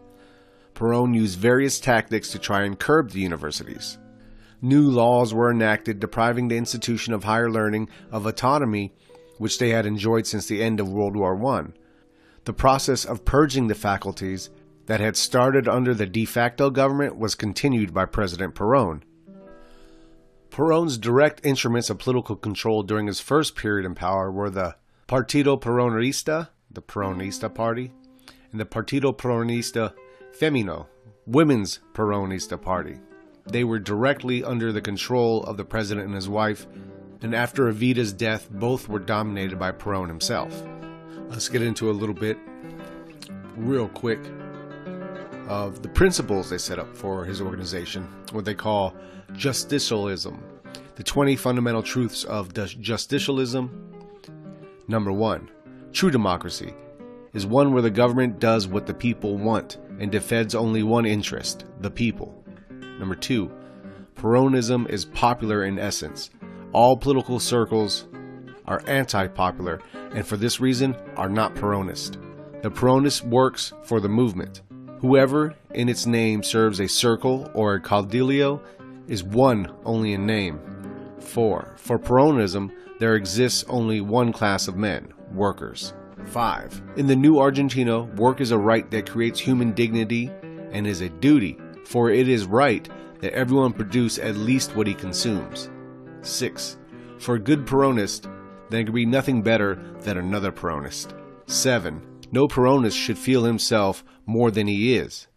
Perón used various tactics to try and curb the universities. New laws were enacted depriving the institution of higher learning of autonomy which they had enjoyed since the end of World War I. The process of purging the faculties that had started under the de facto government was continued by President Perón. Perón's direct instruments of political control during his first period in power were the Partido Peronista, the Peronista Party, and the Partido Peronista Femenino, Women's Peronista Party. They were directly under the control of the president and his wife, and after Evita's death, both were dominated by Perón himself. Let's get into a little bit, real quick, of the principles they set up for his organization, what they call justicialism. The 20 fundamental truths of justicialism. Number 1, true democracy is one where the government does what the people want and defends only one interest, the people. Number 2, Peronism is popular in essence. All political circles are anti-popular, and for this reason are not Peronist. The Peronist works for the movement. Whoever in its name serves a circle or a caudillo is one only in name. 4. For Peronism, there exists only one class of men, workers. 5. In the new Argentina, work is a right that creates human dignity and is a duty, for it is right that everyone produce at least what he consumes. 6. For a good Peronist, there can be nothing better than another Peronist. 7. No Peronist should feel himself more than he is,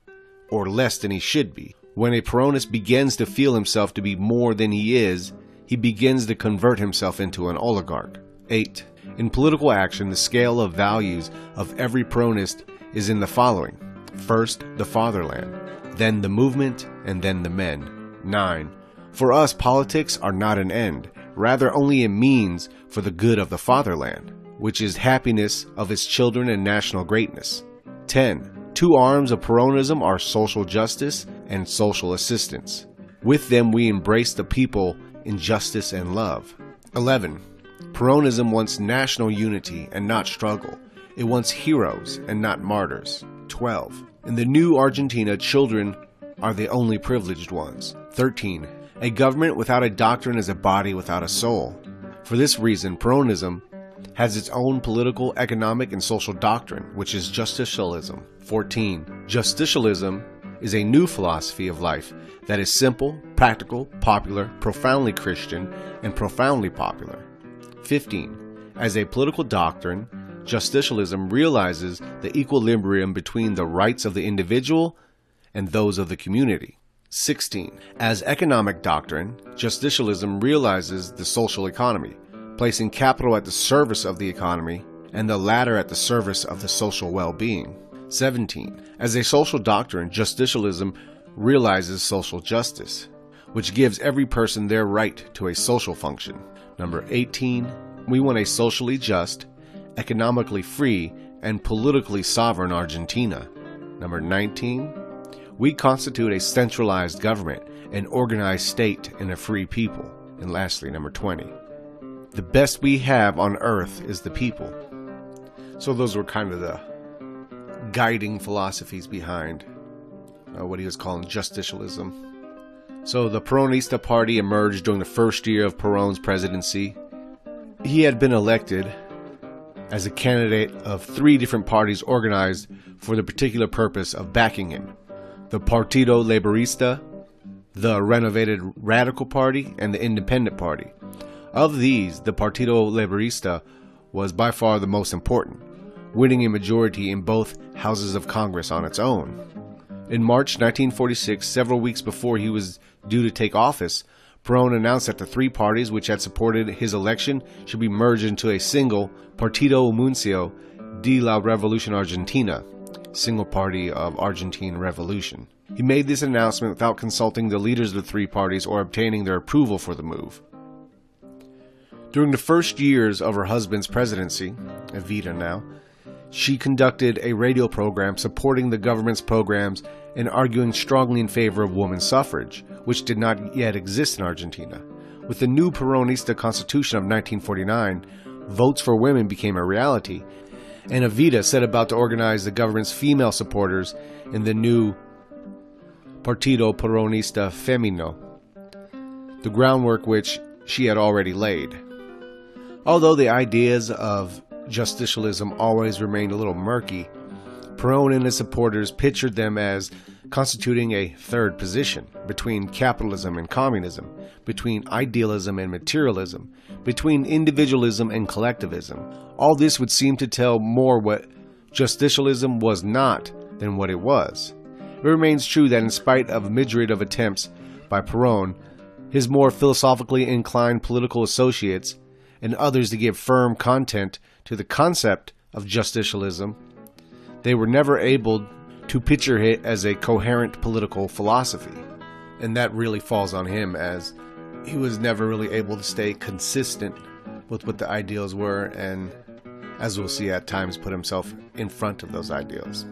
or less than he should be. When a Peronist begins to feel himself to be more than he is, he begins to convert himself into an oligarch. 8. In political action, the scale of values of every Peronist is in the following. First, the fatherland, then the movement, and then the men. 9. For us, politics are not an end, rather only a means for the good of the fatherland, which is happiness of its children and national greatness. 10. Two arms of Peronism are social justice and social assistance. With them we embrace the people in justice and love. 11. Peronism wants national unity and not struggle. It wants heroes and not martyrs. 12. In the new Argentina, children are the only privileged ones. 13. A government without a doctrine is a body without a soul. For this reason, Peronism has its own political, economic, and social doctrine, which is justicialism. 14. Justicialism is a new philosophy of life that is simple, practical, popular, profoundly Christian, and profoundly popular. 15. As a political doctrine, justicialism realizes the equilibrium between the rights of the individual and those of the community. 16. As economic doctrine, justicialism realizes the social economy, placing capital at the service of the economy and the latter at the service of the social well-being. 17. As a social doctrine, justicialism realizes social justice, which gives every person their right to a social function. Number 18. We want a socially just, economically free, and politically sovereign Argentina. Number 19. We constitute a centralized government, an organized state, and a free people. And lastly, number 20. The best we have on earth is the people. So those were kind of the guiding philosophies behind what he was calling justicialism. So the Peronista Party emerged during the first year of Perón's presidency. He had been elected as a candidate of 3 different parties organized for the particular purpose of backing him: the Partido Laborista, the Renovated Radical Party, and the Independent Party. Of these, the Partido Laborista was by far the most important, winning a majority in both houses of Congress on its own. In March 1946, several weeks before he was due to take office, Perón announced that the 3 parties which had supported his election should be merged into a single Partido Muncio de la Revolución Argentina, single party of Argentine Revolution. He made this announcement without consulting the leaders of the 3 parties or obtaining their approval for the move. During the first years of her husband's presidency, Evita now, she conducted a radio program supporting the government's programs and arguing strongly in favor of women's suffrage, which did not yet exist in Argentina. With the new Peronista Constitution of 1949, votes for women became a reality, and Evita set about to organize the government's female supporters in the new Partido Peronista Femenino, the groundwork which she had already laid. Although the ideas of justicialism always remained a little murky, Perón and his supporters pictured them as constituting a third position between capitalism and communism, between idealism and materialism, between individualism and collectivism. All this would seem to tell more what justicialism was not than what it was. It remains true that in spite of a myriad of attempts by Perón, his more philosophically inclined political associates, and others to give firm content to the concept of justicialism, they were never able to picture it as a coherent political philosophy. And that really falls on him, as he was never really able to stay consistent with what the ideals were, and as we'll see at times put himself in front of those ideals.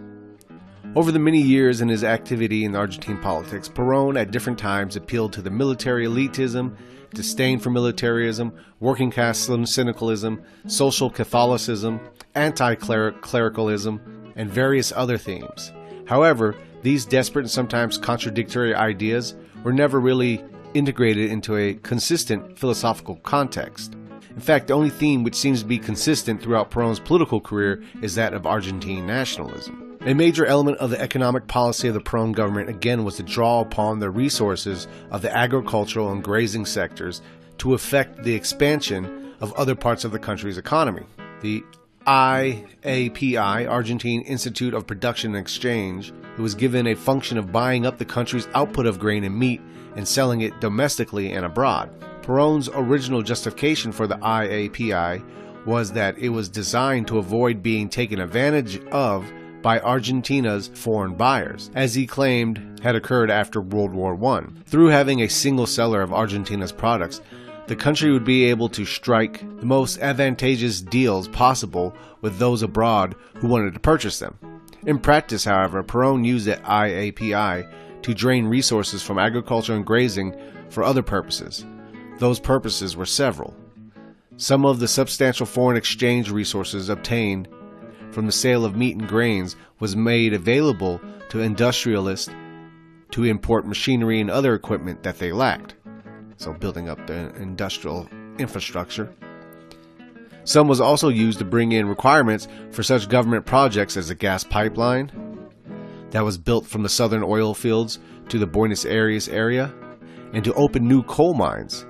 Over the many years in his activity in Argentine politics, Perón at different times appealed to the military elitism, disdain for militarism, working class syndicalism, social Catholicism, anti-clericalism, and various other themes. However, these desperate and sometimes contradictory ideas were never really integrated into a consistent philosophical context. In fact, the only theme which seems to be consistent throughout Perón's political career is that of Argentine nationalism. A major element of the economic policy of the Perón government again was to draw upon the resources of the agricultural and grazing sectors to effect the expansion of other parts of the country's economy. The IAPI, Argentine Institute of Production and Exchange, who was given a function of buying up the country's output of grain and meat and selling it domestically and abroad. Perón's original justification for the IAPI was that it was designed to avoid being taken advantage of by Argentina's foreign buyers, as he claimed had occurred after World War I. Through having a single seller of Argentina's products, the country would be able to strike the most advantageous deals possible with those abroad who wanted to purchase them. In practice, however, Perón used the IAPI to drain resources from agriculture and grazing for other purposes. Those purposes were several. Some of the substantial foreign exchange resources obtained from the sale of meat and grains was made available to industrialists to import machinery and other equipment that they lacked, so building up the industrial infrastructure. Some was also used to bring in requirements for such government projects as a gas pipeline that was built from the southern oil fields to the Buenos Aires area, and to open new coal mines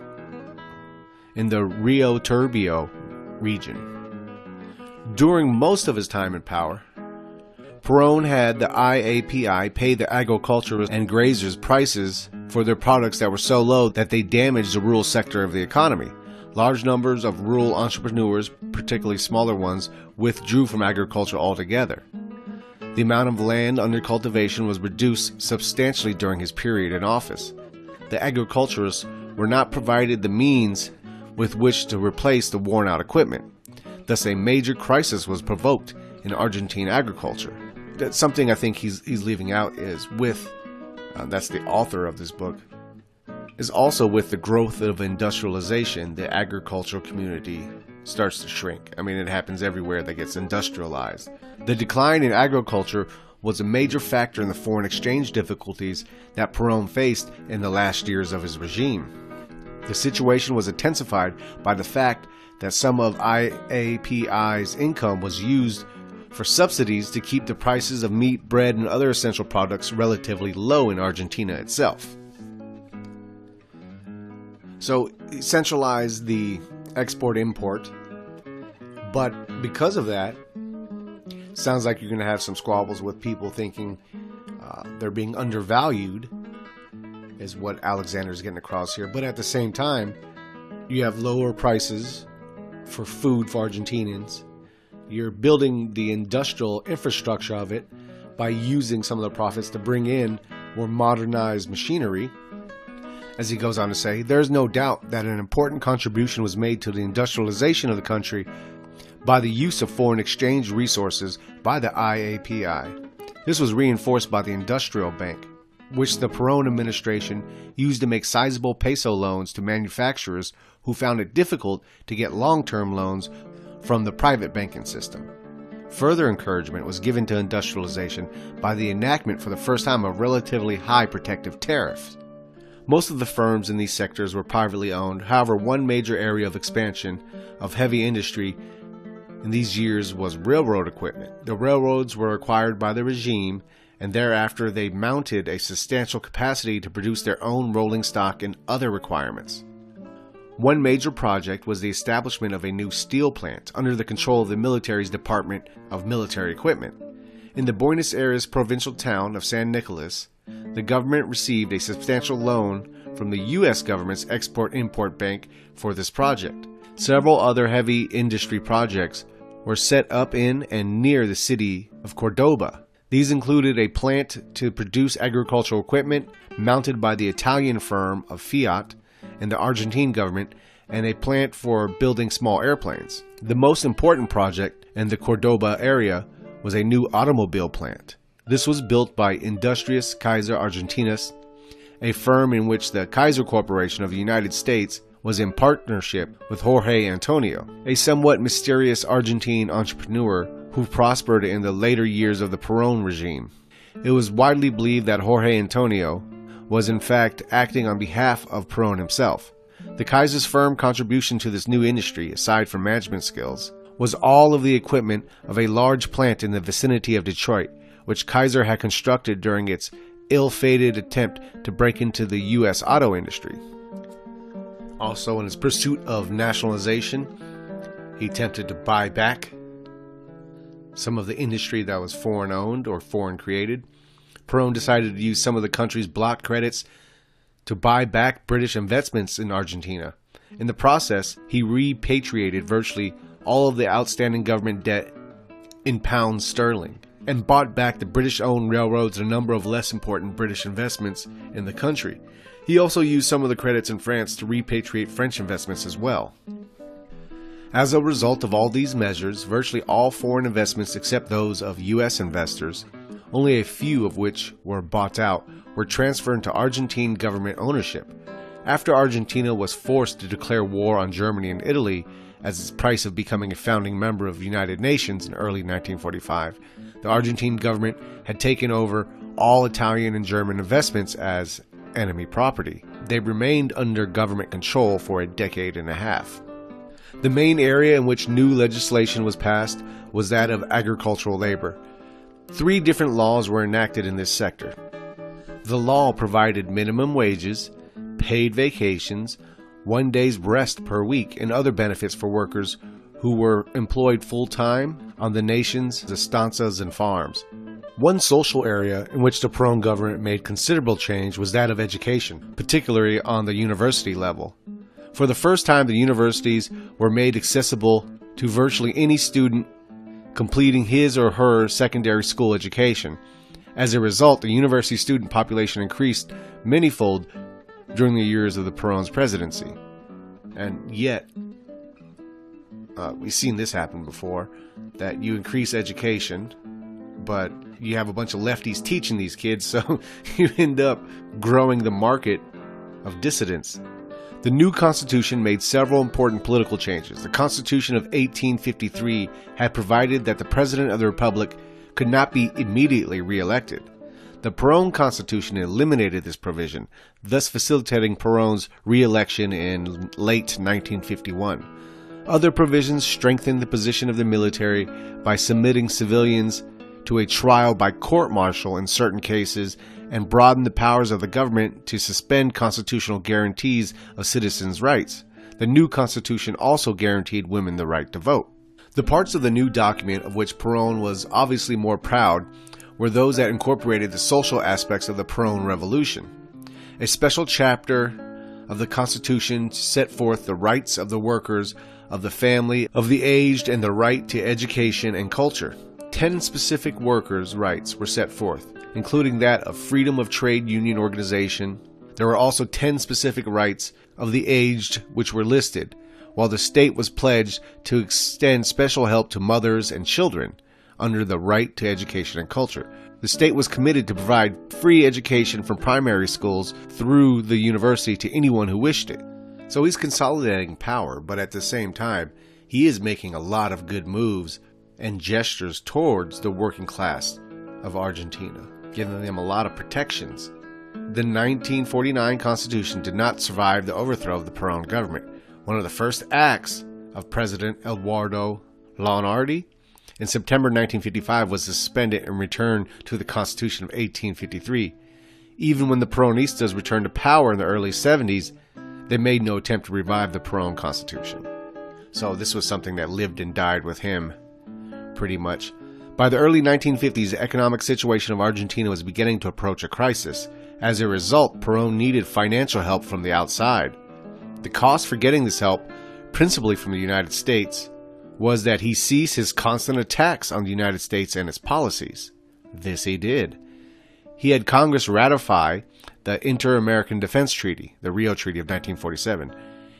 in the Rio Turbio region. During most of his time in power, Perón had the IAPI pay the agriculturalists and grazers prices for their products that were so low that they damaged the rural sector of the economy. Large numbers of rural entrepreneurs, particularly smaller ones, withdrew from agriculture altogether. The amount of land under cultivation was reduced substantially during his period in office. The agriculturists were not provided the means with which to replace the worn-out equipment. Thus, a major crisis was provoked in Argentine agriculture. That's something I think he's leaving out is with, that's the author of this book, is also with the growth of industrialization, the agricultural community starts to shrink. I mean, it happens everywhere that gets industrialized. The decline in agriculture was a major factor in the foreign exchange difficulties that Perón faced in the last years of his regime. The situation was intensified by the fact that some of IAPI's income was used for subsidies to keep the prices of meat, bread, and other essential products relatively low in Argentina itself. So he centralized the export-import, but because of that, sounds like you're going to have some squabbles with people thinking they're being undervalued, is what Alexander's getting across here. But at the same time, you have lower prices for food for Argentinians. You're building the industrial infrastructure of it by using some of the profits to bring in more modernized machinery. As he goes on to say, there's no doubt that an important contribution was made to the industrialization of the country by the use of foreign exchange resources by the IAPI. This was reinforced by the Industrial Bank, which the Perón administration used to make sizable peso loans to manufacturers who found it difficult to get long-term loans from the private banking system. Further encouragement was given to industrialization by the enactment for the first time of relatively high protective tariffs. Most of the firms in these sectors were privately owned. However, one major area of expansion of heavy industry in these years was railroad equipment. The railroads were acquired by the regime, and thereafter they mounted a substantial capacity to produce their own rolling stock and other requirements. One major project was the establishment of a new steel plant under the control of the military's Department of Military Equipment. In the Buenos Aires provincial town of San Nicolas, the government received a substantial loan from the U.S. government's Export-Import Bank for this project. Several other heavy industry projects were set up in and near the city of Cordoba. These included a plant to produce agricultural equipment mounted by the Italian firm of Fiat and the Argentine government, and a plant for building small airplanes. The most important project in the Cordoba area was a new automobile plant. This was built by Industrias Kaiser Argentinas, a firm in which the Kaiser Corporation of the United States was in partnership with Jorge Antonio, a somewhat mysterious Argentine entrepreneur who prospered in the later years of the Perón regime. It was widely believed that Jorge Antonio was in fact acting on behalf of Perón himself. The Kaiser's firm contribution to this new industry, aside from management skills, was all of the equipment of a large plant in the vicinity of Detroit, which Kaiser had constructed during its ill-fated attempt to break into the U.S. auto industry. Also, in his pursuit of nationalization, he attempted to buy back some of the industry that was foreign-owned or foreign-created. Perón decided to use some of the country's blocked credits to buy back British investments in Argentina. In the process, he repatriated virtually all of the outstanding government debt in pounds sterling and bought back the British-owned railroads and a number of less important British investments in the country. He also used some of the credits in France to repatriate French investments as well. As a result of all these measures, virtually all foreign investments except those of U.S. investors, only a few of which were bought out, were transferred into Argentine government ownership. After Argentina was forced to declare war on Germany and Italy as its price of becoming a founding member of the United Nations in early 1945, the Argentine government had taken over all Italian and German investments as enemy property. They remained under government control for a decade and a half. The main area in which new legislation was passed was that of agricultural labor. 3 different laws were enacted in this sector. The law provided minimum wages, paid vacations, 1 day's rest per week, and other benefits for workers who were employed full-time on the nation's estancias and farms. One social area in which the Perón government made considerable change was that of education, particularly on the university level. For the first time, the universities were made accessible to virtually any student completing his or her secondary school education. As a result, the university student population increased manyfold during the years of the Perón's presidency. And yet, we've seen this happen before, that you increase education, but you have a bunch of lefties teaching these kids, so you end up growing the market of dissidents. The new Constitution made several important political changes. The Constitution of 1853 had provided that the President of the Republic could not be immediately re-elected. The Perón Constitution eliminated this provision, thus facilitating Perón's re-election in late 1951. Other provisions strengthened the position of the military by submitting civilians to a trial by court-martial in certain cases, and broadened the powers of the government to suspend constitutional guarantees of citizens' rights. The new Constitution also guaranteed women the right to vote. The parts of the new document of which Perón was obviously more proud were those that incorporated the social aspects of the Perón Revolution. A special chapter of the Constitution set forth the rights of the workers, of the family, of the aged, and the right to education and culture. 10 specific workers' rights were set forth, including that of freedom of trade union organization. There were also 10 specific rights of the aged which were listed, while the state was pledged to extend special help to mothers and children under the right to education and culture. The state was committed to provide free education from primary schools through the university to anyone who wished it. So he's consolidating power, but at the same time, he is making a lot of good moves and gestures towards the working class of Argentina, giving them a lot of protections. The 1949 Constitution did not survive the overthrow of the Perón government. One of the first acts of President Eduardo Leonardi in September 1955 was to suspend it and return to the Constitution of 1853. Even when the Peronistas returned to power in the early 70s, they made no attempt to revive the Perón Constitution. So this was something that lived and died with him, pretty much. By the early 1950s, the economic situation of Argentina was beginning to approach a crisis. As a result, Perón needed financial help from the outside. The cost for getting this help, principally from the United States, was that he ceased his constant attacks on the United States and its policies. This he did. He had Congress ratify the Inter-American Defense Treaty, the Rio Treaty of 1947.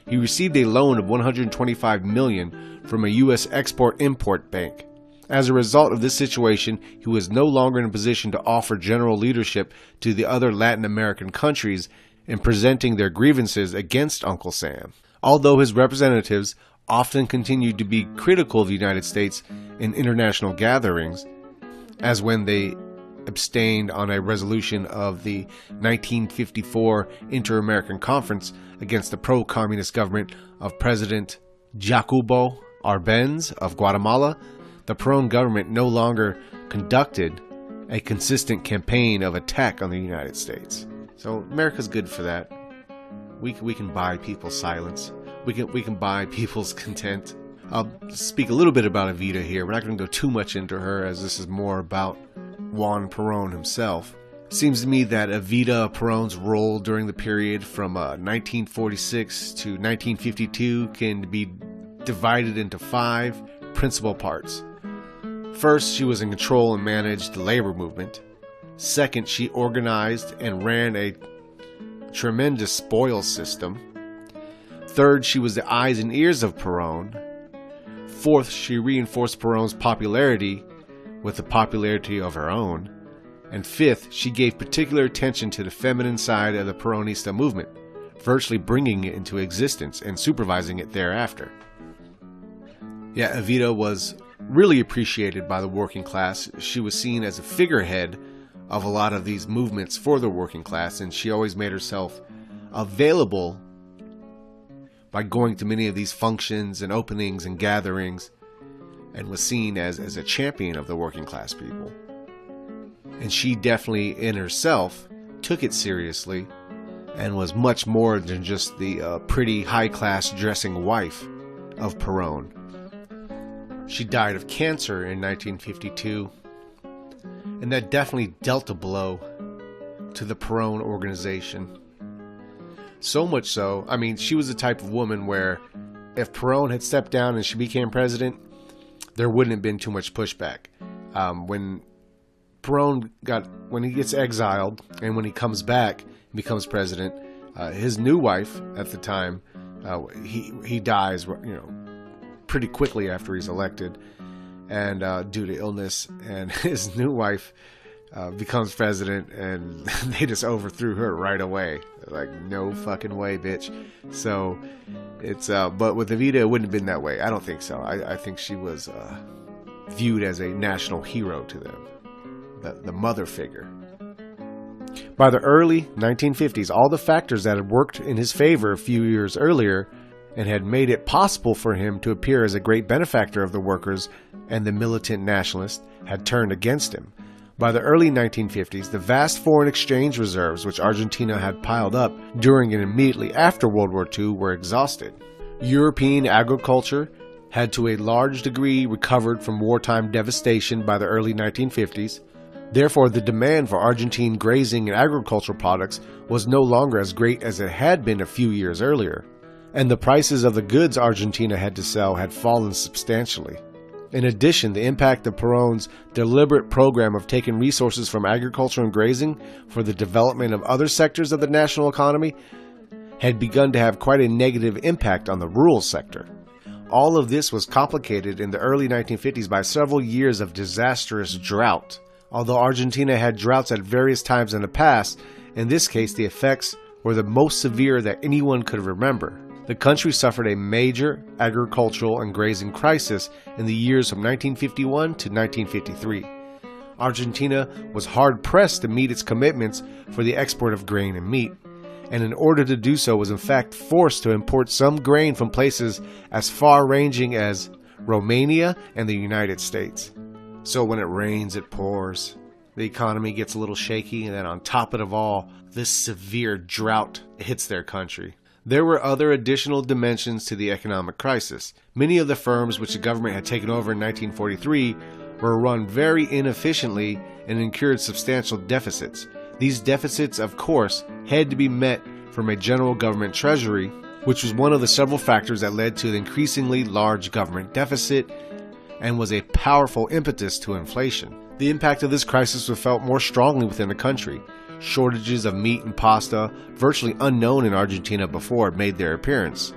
He received a loan of $125 million from a U.S. Export-Import Bank. As a result of this situation, he was no longer in a position to offer general leadership to the other Latin American countries in presenting their grievances against Uncle Sam. Although his representatives often continued to be critical of the United States in international gatherings, as when they abstained on a resolution of the 1954 Inter-American Conference against the pro-communist government of President Jacobo Arbenz of Guatemala, the Perón government no longer conducted a consistent campaign of attack on the United States. So America's good for that. We can buy people's silence. We can buy people's content. I'll speak a little bit about Evita here. We're not going to go too much into her, as this is more about Juan Perón himself. It seems to me that Evita Perón's role during the period from 1946 to 1952 can be divided into 5 principal parts. First, she was in control and managed the labor movement. Second, she organized and ran a tremendous spoils system. Third, she was the eyes and ears of Perón. Fourth, she reinforced Perón's popularity with the popularity of her own. And fifth, she gave particular attention to the feminine side of the Peronista movement, virtually bringing it into existence and supervising it thereafter. Yeah, Evita was really appreciated by the working class. She was seen as a figurehead of a lot of these movements for the working class, and she always made herself available by going to many of these functions and openings and gatherings, and was seen as a champion of the working class people. And she definitely in herself took it seriously and was much more than just the pretty high-class dressing wife of Perón. She died of cancer in 1952, And that definitely dealt a blow to the Perón organization. So much so, I mean, she was the type of woman where if Perón had stepped down and she became president, there wouldn't have been too much pushback. When he gets exiled and when he comes back and becomes president, his new wife at the time, he dies, pretty quickly after he's elected, and due to illness, and his new wife becomes president, and they just overthrew her right away. Like, no fucking way, bitch. So it's but with Evita, it wouldn't have been that way. I don't think so. I think she was viewed as a national hero to them, the mother figure. By the early 1950s, all the factors that had worked in his favor a few years earlier and had made it possible for him to appear as a great benefactor of the workers and the militant nationalists had turned against him. By the early 1950s, the vast foreign exchange reserves which Argentina had piled up during and immediately after World War II were exhausted. European agriculture had to a large degree recovered from wartime devastation by the early 1950s. Therefore, the demand for Argentine grazing and agricultural products was no longer as great as it had been a few years earlier, and the prices of the goods Argentina had to sell had fallen substantially. In addition, the impact of Perón's deliberate program of taking resources from agriculture and grazing for the development of other sectors of the national economy had begun to have quite a negative impact on the rural sector. All of this was complicated in the early 1950s by several years of disastrous drought. Although Argentina had droughts at various times in the past, in this case the effects were the most severe that anyone could remember. The country suffered a major agricultural and grazing crisis in the years from 1951 to 1953. Argentina was hard-pressed to meet its commitments for the export of grain and meat, and in order to do so was in fact forced to import some grain from places as far-ranging as Romania and the United States. So when it rains, it pours. The economy gets a little shaky, and then on top of it all, this severe drought hits their country. There were other additional dimensions to the economic crisis. Many of the firms which the government had taken over in 1943 were run very inefficiently and incurred substantial deficits. These deficits, of course, had to be met from a general government treasury, which was one of the several factors that led to the increasingly large government deficit and was a powerful impetus to inflation. The impact of this crisis was felt more strongly within the country. Shortages of meat and pasta, virtually unknown in Argentina before, made their appearance.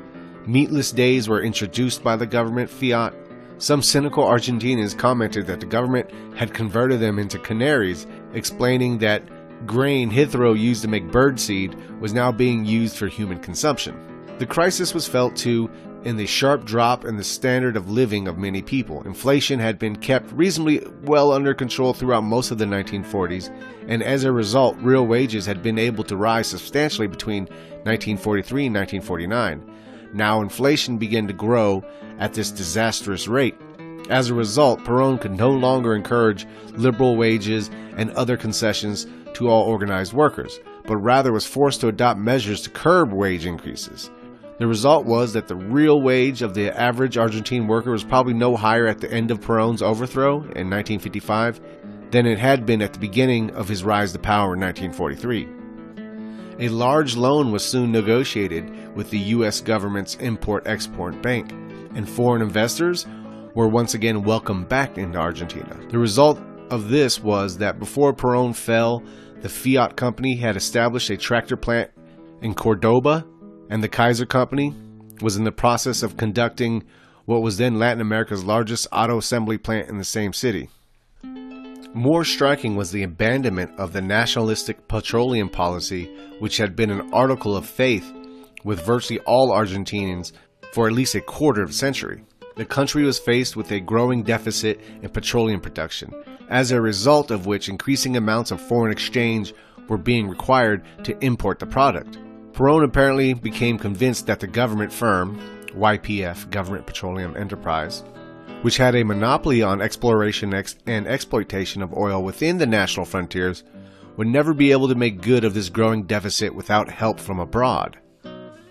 Meatless days were introduced by the government fiat. Some cynical Argentinians commented that the government had converted them into canaries, explaining that grain hitherto used to make birdseed was now being used for human consumption. The crisis was felt too in the sharp drop in the standard of living of many people. Inflation had been kept reasonably well under control throughout most of the 1940s, and as a result, real wages had been able to rise substantially between 1943 and 1949. Now inflation began to grow at this disastrous rate. As a result, Perón could no longer encourage liberal wages and other concessions to all organized workers, but rather was forced to adopt measures to curb wage increases. The result was that the real wage of the average Argentine worker was probably no higher at the end of Perón's overthrow in 1955 than it had been at the beginning of his rise to power in 1943. A large loan was soon negotiated with the U.S. government's Import-Export Bank, and foreign investors were once again welcomed back into Argentina. The result of this was that before Perón fell, the Fiat Company had established a tractor plant in Cordoba, and the Kaiser Company was in the process of conducting what was then Latin America's largest auto assembly plant in the same city. More striking was the abandonment of the nationalistic petroleum policy, which had been an article of faith with virtually all Argentinians for at least a quarter of a century. The country was faced with a growing deficit in petroleum production, as a result of which increasing amounts of foreign exchange were being required to import the product. Perón apparently became convinced that the government firm, YPF, Government Petroleum Enterprise, which had a monopoly on exploration and exploitation of oil within the national frontiers, would never be able to make good of this growing deficit without help from abroad.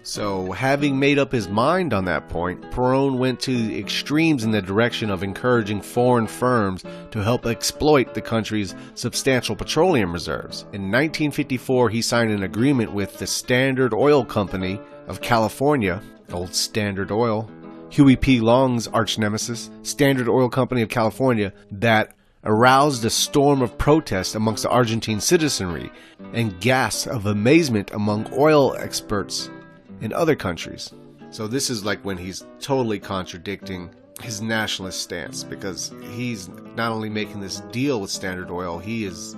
So, having made up his mind on that point, Perón went to the extremes in the direction of encouraging foreign firms to help exploit the country's substantial petroleum reserves. In 1954, he signed an agreement with the Standard Oil Company of California, old Standard Oil, Huey P. Long's arch-nemesis, Standard Oil Company of California, that aroused a storm of protest amongst the Argentine citizenry and gasps of amazement among oil experts in other countries. So this is like when he's totally contradicting his nationalist stance, because he's not only making this deal with Standard Oil, he is,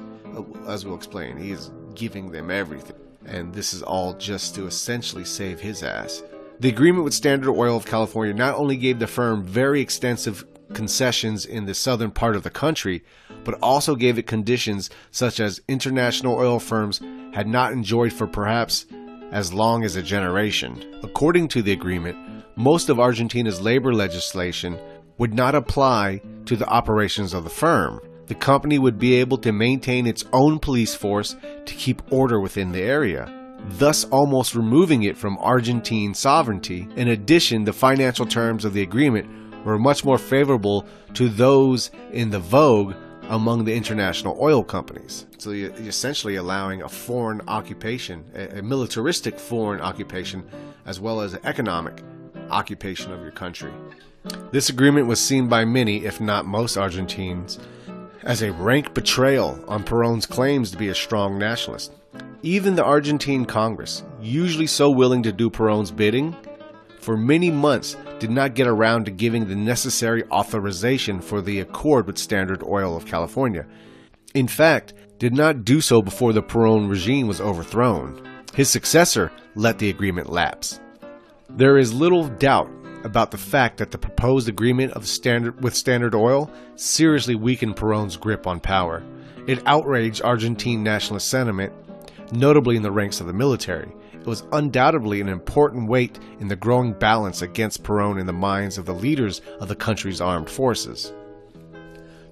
as we'll explain, he is giving them everything. And this is all just to essentially save his ass. The agreement with Standard Oil of California not only gave the firm very extensive concessions in the southern part of the country, but also gave it conditions such as international oil firms had not enjoyed for perhaps as long as a generation. According to the agreement, most of Argentina's labor legislation would not apply to the operations of the firm. The company would be able to maintain its own police force to keep order within the area, thus almost removing it from Argentine sovereignty. In addition, the financial terms of the agreement were much more favorable to those in the vogue among the international oil companies. So you're essentially allowing a foreign occupation, a militaristic foreign occupation, as well as an economic occupation of your country. This agreement was seen by many, if not most Argentines, as a rank betrayal on Perón's claims to be a strong nationalist. Even the Argentine Congress, usually so willing to do Perón's bidding, for many months did not get around to giving the necessary authorization for the accord with Standard Oil of California. In fact, did not do so before the Perón regime was overthrown. His successor let the agreement lapse. There is little doubt about the fact that the proposed agreement with Standard Oil seriously weakened Perón's grip on power. It outraged Argentine nationalist sentiment, notably in the ranks of the military. It was undoubtedly an important weight in the growing balance against Perón in the minds of the leaders of the country's armed forces.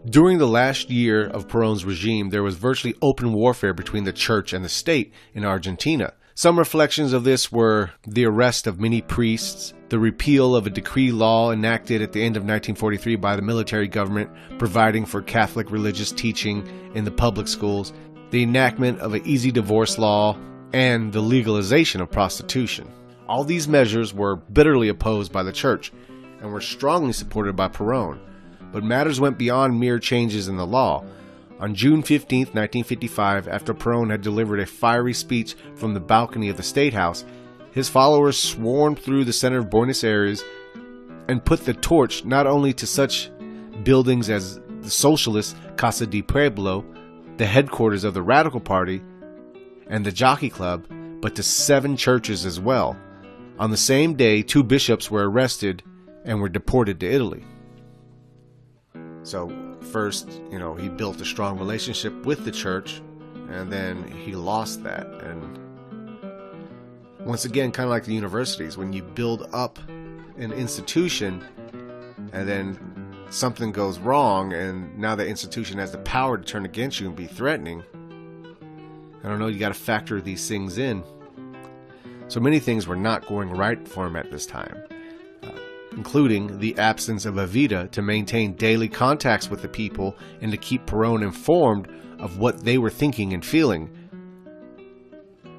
During the last year of Perón's regime, there was virtually open warfare between the church and the state in Argentina. Some reflections of this were the arrest of many priests, the repeal of a decree law enacted at the end of 1943 by the military government providing for Catholic religious teaching in the public schools, the enactment of an easy divorce law, and the legalization of prostitution. All these measures were bitterly opposed by the church and were strongly supported by Perón, but matters went beyond mere changes in the law. On June 15, 1955, after Perón had delivered a fiery speech from the balcony of the State House, his followers swarmed through the center of Buenos Aires and put the torch not only to such buildings as the socialist Casa de Pueblo, the headquarters of the Radical Party, and the Jockey Club, but to 7 churches as well. On the same day, 2 bishops were arrested and were deported to Italy. So first, he built a strong relationship with the church, and then he lost that. And once again, kind of like the universities, when you build up an institution and then something goes wrong and now the institution has the power to turn against you and be threatening, I don't know, you got to factor these things in. So many things were not going right for him at this time, including the absence of a vita to maintain daily contacts with the people and to keep Perón informed of what they were thinking and feeling.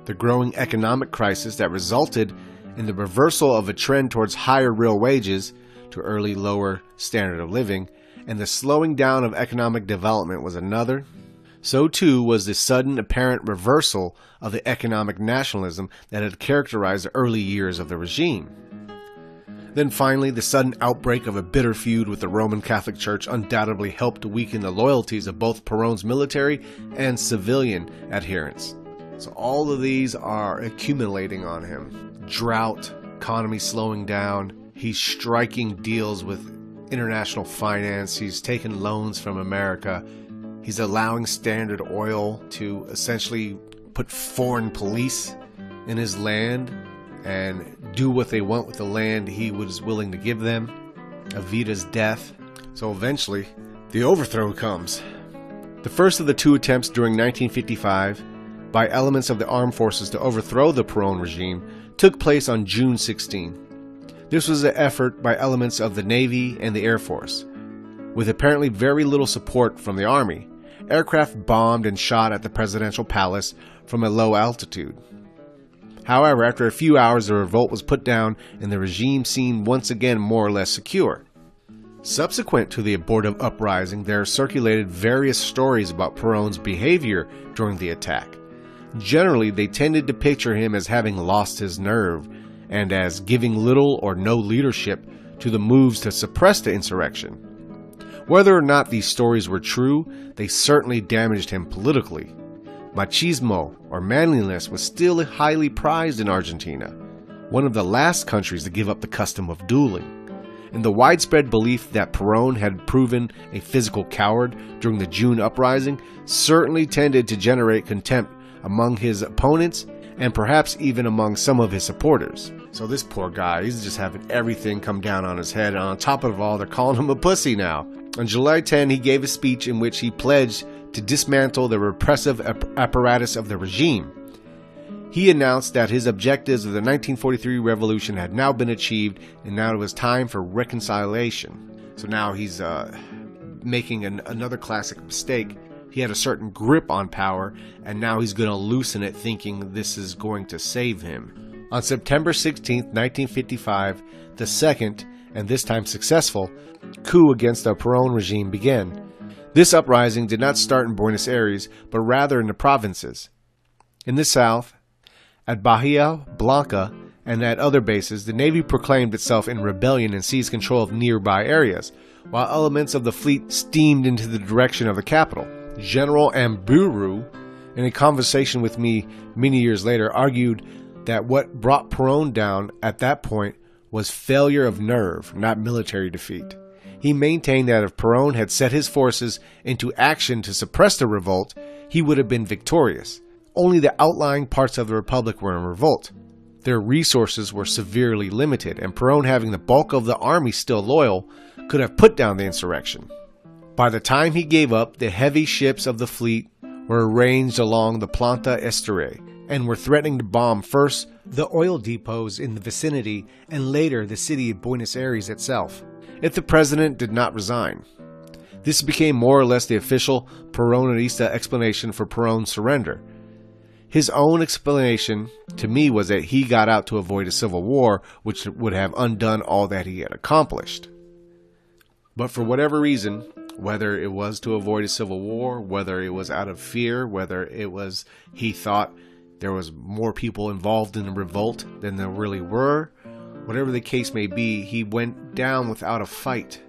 The growing economic crisis that resulted in the reversal of a trend towards higher real wages to early lower standard of living, and the slowing down of economic development was another. So too was the sudden apparent reversal of the economic nationalism that had characterized the early years of the regime. Then finally, the sudden outbreak of a bitter feud with the Roman Catholic Church undoubtedly helped to weaken the loyalties of both Perón's military and civilian adherents. So all of these are accumulating on him. Drought, economy slowing down, he's striking deals with international finance, he's taking loans from America, he's allowing Standard Oil to essentially put foreign police in his land and do what they want with the land he was willing to give them. Evita's death. So eventually, the overthrow comes. The first of the 2 attempts during 1955 by elements of the armed forces to overthrow the Perón regime took place on June 16. This was an effort by elements of the Navy and the Air Force. With apparently very little support from the Army, aircraft bombed and shot at the presidential palace from a low altitude. However, after a few hours, the revolt was put down and the regime seemed once again more or less secure. Subsequent to the abortive uprising, there circulated various stories about Perón's behavior during the attack. Generally, they tended to picture him as having lost his nerve and as giving little or no leadership to the moves to suppress the insurrection. Whether or not these stories were true, they certainly damaged him politically. Machismo, or manliness, was still highly prized in Argentina, one of the last countries to give up the custom of dueling. And the widespread belief that Perón had proven a physical coward during the June uprising certainly tended to generate contempt among his opponents and perhaps even among some of his supporters. So this poor guy, he's just having everything come down on his head, and on top of it all, they're calling him a pussy now. On July 10, he gave a speech in which he pledged to dismantle the repressive apparatus of the regime. He announced that his objectives of the 1943 revolution had now been achieved, and now it was time for reconciliation. So now he's making another classic mistake. He had a certain grip on power, and now he's going to loosen it, thinking this is going to save him. On September 16, 1955, the second, and this time successful, coup against the Perón regime began. This uprising did not start in Buenos Aires, but rather in the provinces. In the south, at Bahia Blanca and at other bases, the Navy proclaimed itself in rebellion and seized control of nearby areas, while elements of the fleet steamed into the direction of the capital. General Amburu, in a conversation with me many years later, argued that what brought Perón down at that point was failure of nerve, not military defeat. He maintained that if Perón had set his forces into action to suppress the revolt, he would have been victorious. Only the outlying parts of the republic were in revolt. Their resources were severely limited, and Perón, having the bulk of the army still loyal, could have put down the insurrection. By the time he gave up, the heavy ships of the fleet were arranged along the Plata estuary and were threatening to bomb first the oil depots in the vicinity and later the city of Buenos Aires itself, if the president did not resign. This became more or less the official Peronista explanation for Perón's surrender. His own explanation to me was that he got out to avoid a civil war, which would have undone all that he had accomplished. But for whatever reason, whether it was to avoid a civil war, whether it was out of fear, whether it was he thought there was more people involved in the revolt than there really were, whatever the case may be, he went down without a fight.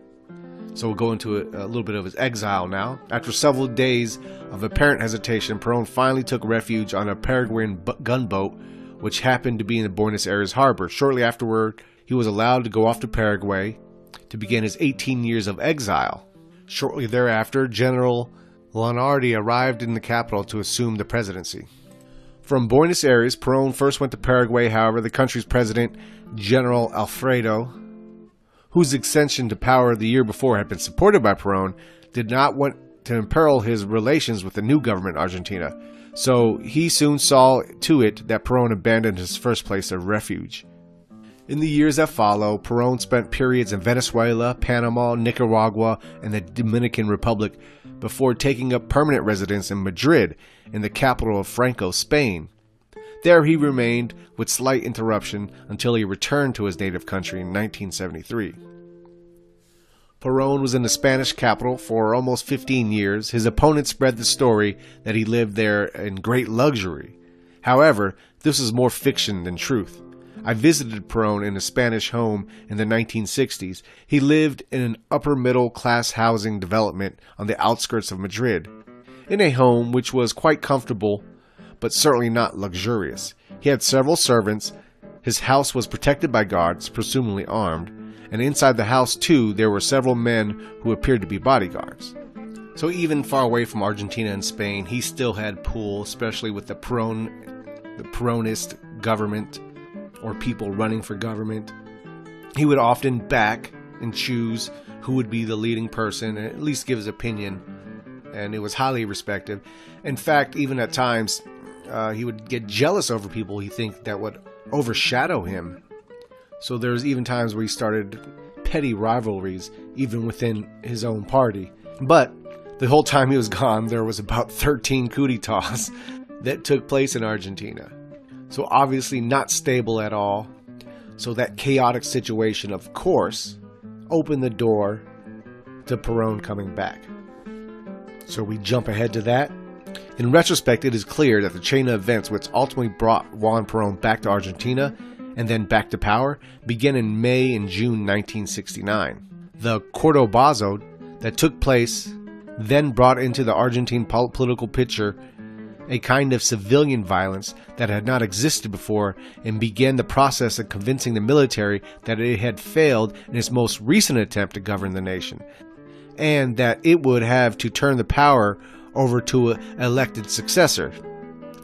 So we'll go into a little bit of his exile now. After several days of apparent hesitation, Perón finally took refuge on a Paraguayan gunboat, which happened to be in the Buenos Aires harbor. Shortly afterward, he was allowed to go off to Paraguay to begin his 18 years of exile. Shortly thereafter, General Lonardi arrived in the capital to assume the presidency. From Buenos Aires, Perón first went to Paraguay. However, the country's president, General Alfredo, whose ascension to power the year before had been supported by Perón, did not want to imperil his relations with the new government in Argentina, so he soon saw to it that Perón abandoned his first place of refuge. In the years that followed, Perón spent periods in Venezuela, Panama, Nicaragua, and the Dominican Republic before taking up permanent residence in Madrid, in the capital of Franco, Spain. There he remained with slight interruption until he returned to his native country in 1973. Perón was in the Spanish capital for almost 15 years. His opponents spread the story that he lived there in great luxury. However, this is more fiction than truth. I visited Perón in a Spanish home in the 1960s. He lived in an upper-middle-class housing development on the outskirts of Madrid, in a home which was quite comfortable, but certainly not luxurious. He had several servants. His house was protected by guards, presumably armed, and inside the house, too, there were several men who appeared to be bodyguards. So even far away from Argentina and Spain, he still had pull, especially with the Peronist government, or people running for government. He would often back and choose who would be the leading person, and at least give his opinion, and it was highly respected. In fact, even at times, he would get jealous over people he think that would overshadow him. So there's even times where he started petty rivalries even within his own party. But the whole time he was gone, there was about 13 coup d'etats that took place in Argentina. So obviously not stable at all. So that chaotic situation, of course, opened the door to Perón coming back. So we jump ahead to that. In retrospect, it is clear that the chain of events which ultimately brought Juan Perón back to Argentina and then back to power began in May and June 1969. The Cordobazo that took place then brought into the Argentine political picture a kind of civilian violence that had not existed before and began the process of convincing the military that it had failed in its most recent attempt to govern the nation, and that it would have to turn the power over to an elected successor,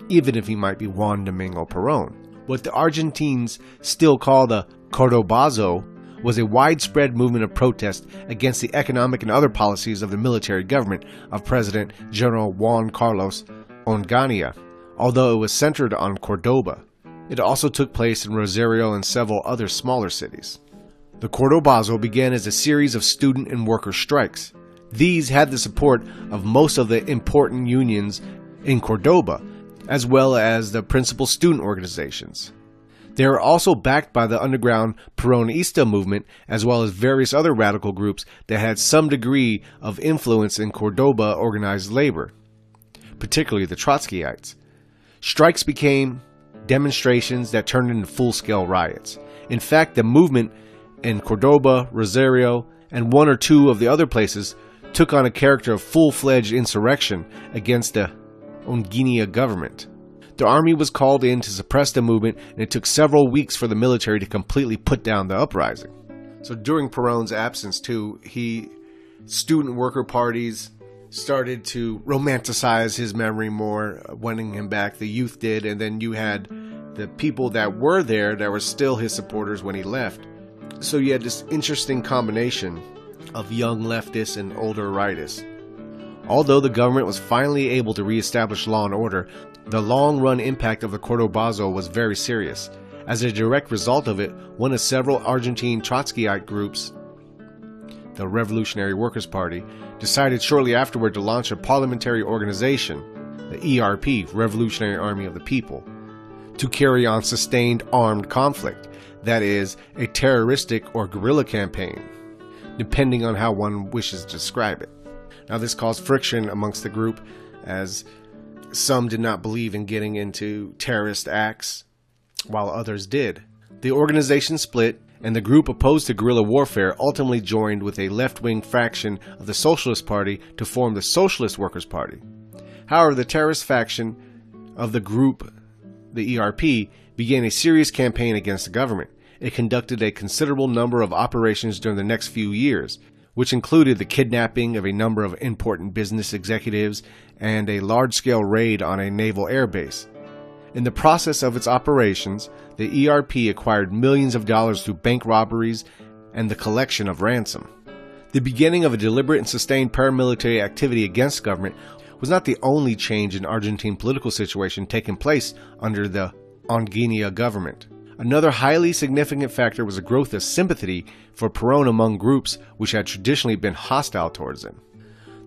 even if he might be Juan Domingo Perón. What the Argentines still call the Cordobazo was a widespread movement of protest against the economic and other policies of the military government of President General Juan Carlos Onganía, although it was centered on Cordoba. It also took place in Rosario and several other smaller cities. The Cordobazo began as a series of student and worker strikes. These had the support of most of the important unions in Cordoba, as well as the principal student organizations. They were also backed by the underground Peronista movement, as well as various other radical groups that had some degree of influence in Cordoba organized labor, particularly the Trotskyites. Strikes became demonstrations that turned into full-scale riots. In fact, the movement in Cordoba, Rosario, and one or two of the other places took on a character of full-fledged insurrection against the Onganía government. The army was called in to suppress the movement, and it took several weeks for the military to completely put down the uprising. So during Perón's absence too, student worker parties started to romanticize his memory more, wanting him back. The youth did, and then you had the people that were there that were still his supporters when he left. So you had this interesting combination of young leftists and older rightists. Although the government was finally able to reestablish law and order, the long-run impact of the Cordobazo was very serious. As a direct result of it, one of several Argentine Trotskyite groups, the Revolutionary Workers' Party, decided shortly afterward to launch a parliamentary organization, the ERP, Revolutionary Army of the People, to carry on sustained armed conflict, that is, a terroristic or guerrilla campaign, depending on how one wishes to describe it. Now, this caused friction amongst the group, as some did not believe in getting into terrorist acts, while others did. The organization split, and the group opposed to guerrilla warfare ultimately joined with a left-wing faction of the Socialist Party to form the Socialist Workers' Party. However, the terrorist faction of the group, the ERP, began a serious campaign against the government. It conducted a considerable number of operations during the next few years, which included the kidnapping of a number of important business executives and a large-scale raid on a naval air base. In the process of its operations, the ERP acquired millions of dollars through bank robberies and the collection of ransom. The beginning of a deliberate and sustained paramilitary activity against government was not the only change in Argentine political situation taking place under the Onganía government. Another highly significant factor was a growth of sympathy for Perón among groups which had traditionally been hostile towards him.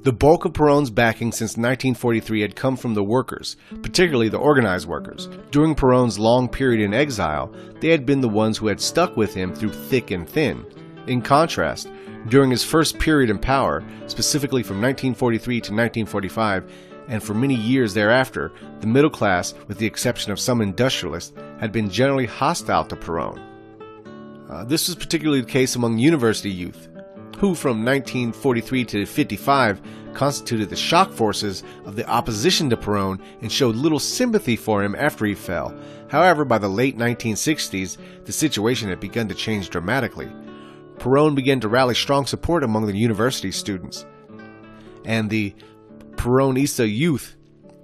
The bulk of Perón's backing since 1943 had come from the workers, particularly the organized workers. During Perón's long period in exile, they had been the ones who had stuck with him through thick and thin. In contrast, during his first period in power, specifically from 1943 to 1945, and for many years thereafter, the middle class, with the exception of some industrialists, had been generally hostile to Perón. This was particularly the case among university youth, who from 1943 to 55 constituted the shock forces of the opposition to Perón and showed little sympathy for him after he fell. However, by the late 1960s, the situation had begun to change dramatically. Perón began to rally strong support among the university students, and the Peronista youth,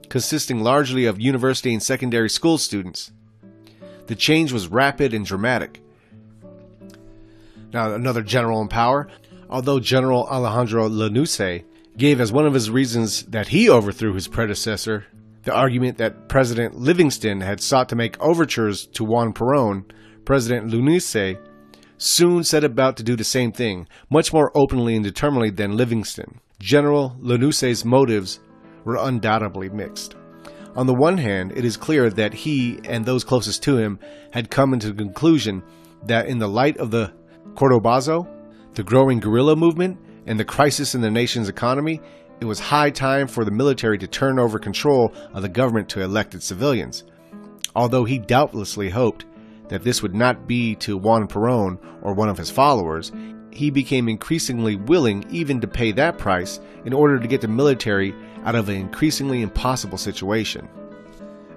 consisting largely of university and secondary school students. The change was rapid and dramatic. Now, another general in power, although General Alejandro Lanusse gave as one of his reasons that he overthrew his predecessor, The argument that President Livingston had sought to make overtures to Juan Perón, President Lanusse soon set about to do the same thing, much more openly and determinedly than Livingston. General Lanusse's motives were undoubtedly mixed. On the one hand, it is clear that he and those closest to him had come into the conclusion that in the light of the Cordobazo, the growing guerrilla movement, and the crisis in the nation's economy, it was high time for the military to turn over control of the government to elected civilians. Although he doubtlessly hoped that this would not be to Juan Perón or one of his followers, he became increasingly willing even to pay that price in order to get the military out of an increasingly impossible situation.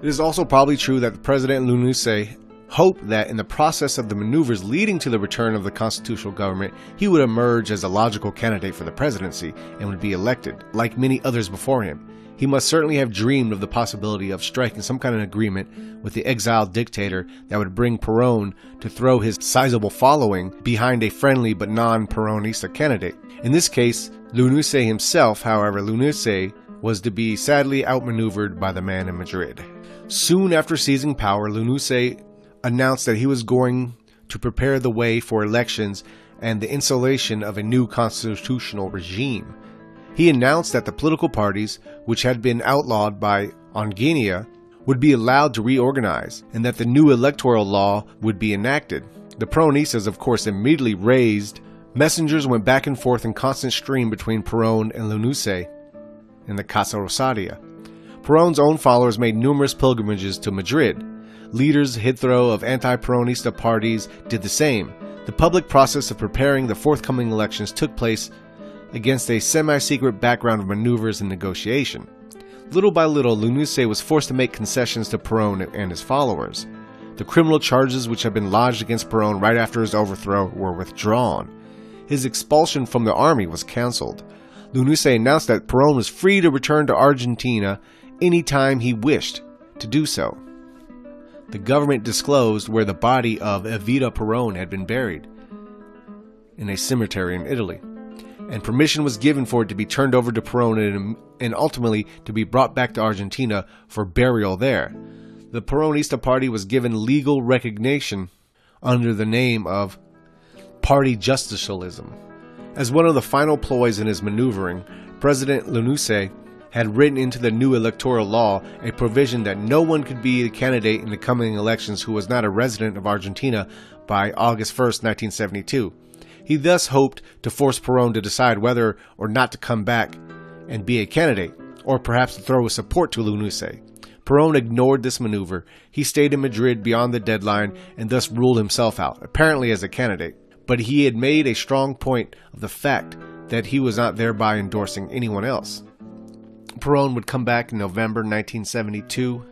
It is also probably true that President Lanusse hoped that in the process of the maneuvers leading to the return of the constitutional government, he would emerge as a logical candidate for the presidency and would be elected, like many others before him. He must certainly have dreamed of the possibility of striking some kind of agreement with the exiled dictator that would bring Perón to throw his sizable following behind a friendly but non-Peronista candidate. In this case, Lanusse himself, however, Lanusse was to be sadly outmaneuvered by the man in Madrid. Soon after seizing power, Lanusse announced that he was going to prepare the way for elections and the installation of a new constitutional regime. He announced that the political parties, which had been outlawed by Onguenia, would be allowed to reorganize, and that the new electoral law would be enacted. The Peronistas, of course, immediately raised. Messengers went back and forth in constant stream between Perón and Lanusse in the Casa Rosaria. Perón's own followers made numerous pilgrimages to Madrid. Leaders hitherto of anti-Peronista parties did the same. The public process of preparing the forthcoming elections took place against a semi-secret background of maneuvers and negotiation. Little by little, Lanusse was forced to make concessions to Perón and his followers. The criminal charges which had been lodged against Perón right after his overthrow were withdrawn. His expulsion from the army was cancelled. Lanusse announced that Perón was free to return to Argentina any time he wished to do so. The government disclosed where the body of Evita Perón had been buried, in a cemetery in Italy, and permission was given for it to be turned over to Perón and ultimately to be brought back to Argentina for burial there. The Peronista party was given legal recognition under the name of Party Justicialism. As one of the final ploys in his maneuvering, President Lanusse had written into the new electoral law a provision that no one could be a candidate in the coming elections who was not a resident of Argentina by August 1st, 1972. He thus hoped to force Perón to decide whether or not to come back and be a candidate, or perhaps to throw his support to Lanusse. Perón ignored this maneuver. He stayed in Madrid beyond the deadline and thus ruled himself out, apparently as a candidate. But he had made a strong point of the fact that he was not thereby endorsing anyone else. Perón would come back in November 1972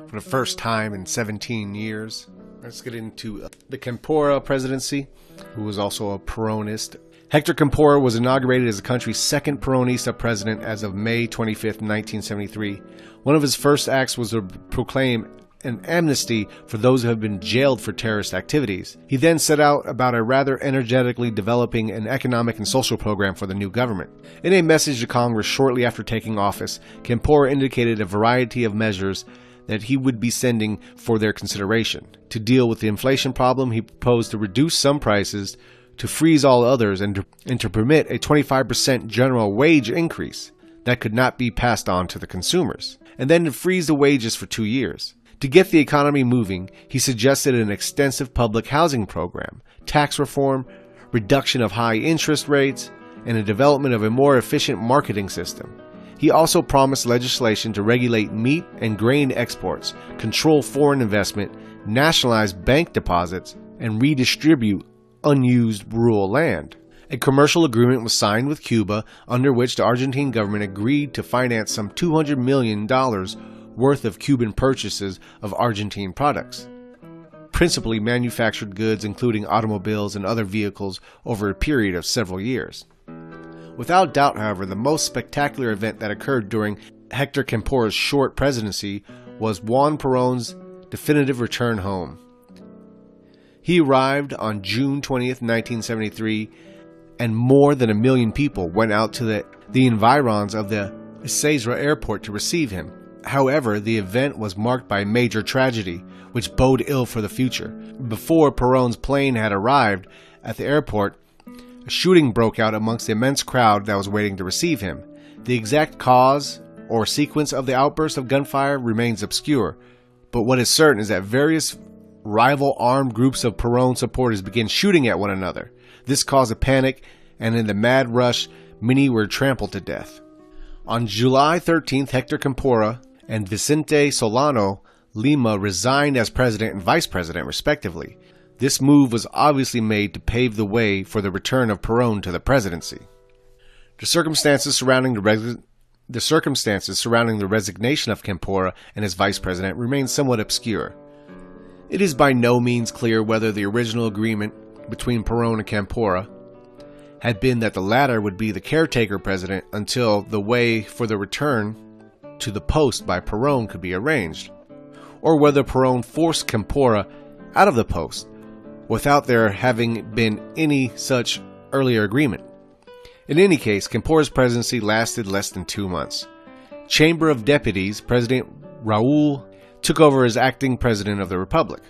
for the first time in 17 years. Let's get into the Campora presidency, who was also a Peronist. Hector Campora was inaugurated as the country's second Peronista president as of May 25, 1973. One of his first acts was to proclaim an amnesty for those who have been jailed for terrorist activities. He then set out about a rather energetically developing an economic and social program for the new government. In a message to Congress shortly after taking office, Campora indicated a variety of measures that he would be sending for their consideration. To deal with the inflation problem, he proposed to reduce some prices, to freeze all others, and to permit a 25% general wage increase that could not be passed on to the consumers, and then to freeze the wages for 2 years. To get the economy moving, he suggested an extensive public housing program, tax reform, reduction of high interest rates, and a development of a more efficient marketing system. He also promised legislation to regulate meat and grain exports, control foreign investment, nationalize bank deposits, and redistribute unused rural land. A commercial agreement was signed with Cuba, under which the Argentine government agreed to finance some $200 million worth of Cuban purchases of Argentine products, principally manufactured goods including automobiles and other vehicles, over a period of several years. Without doubt, however, the most spectacular event that occurred during Hector Campora's short presidency was Juan Perón's definitive return home. He arrived on June 20th, 1973, and more than 1 million people went out to the environs of the Ezeiza airport to receive him. However, the event was marked by a major tragedy, which bode ill for the future. Before Perón's plane had arrived at the airport, a shooting broke out amongst the immense crowd that was waiting to receive him. The exact cause or sequence of the outburst of gunfire remains obscure, but what is certain is that various rival armed groups of Perón supporters began shooting at one another. This caused a panic, and in the mad rush, many were trampled to death. On July 13th, Hector Campora and Vicente Solano Lima resigned as president and vice president, respectively. This move was obviously made to pave the way for the return of Perón to the presidency. The circumstances surrounding the resignation of Campora and his vice president remain somewhat obscure. It is by no means clear whether the original agreement between Perón and Campora had been that the latter would be the caretaker president until the way for the return to the post by Perón could be arranged, or whether Perón forced Campora out of the post without there having been any such earlier agreement. In any case, Campora's presidency lasted less than 2 months. Chamber of Deputies President Raúl took over as acting president of the Republic.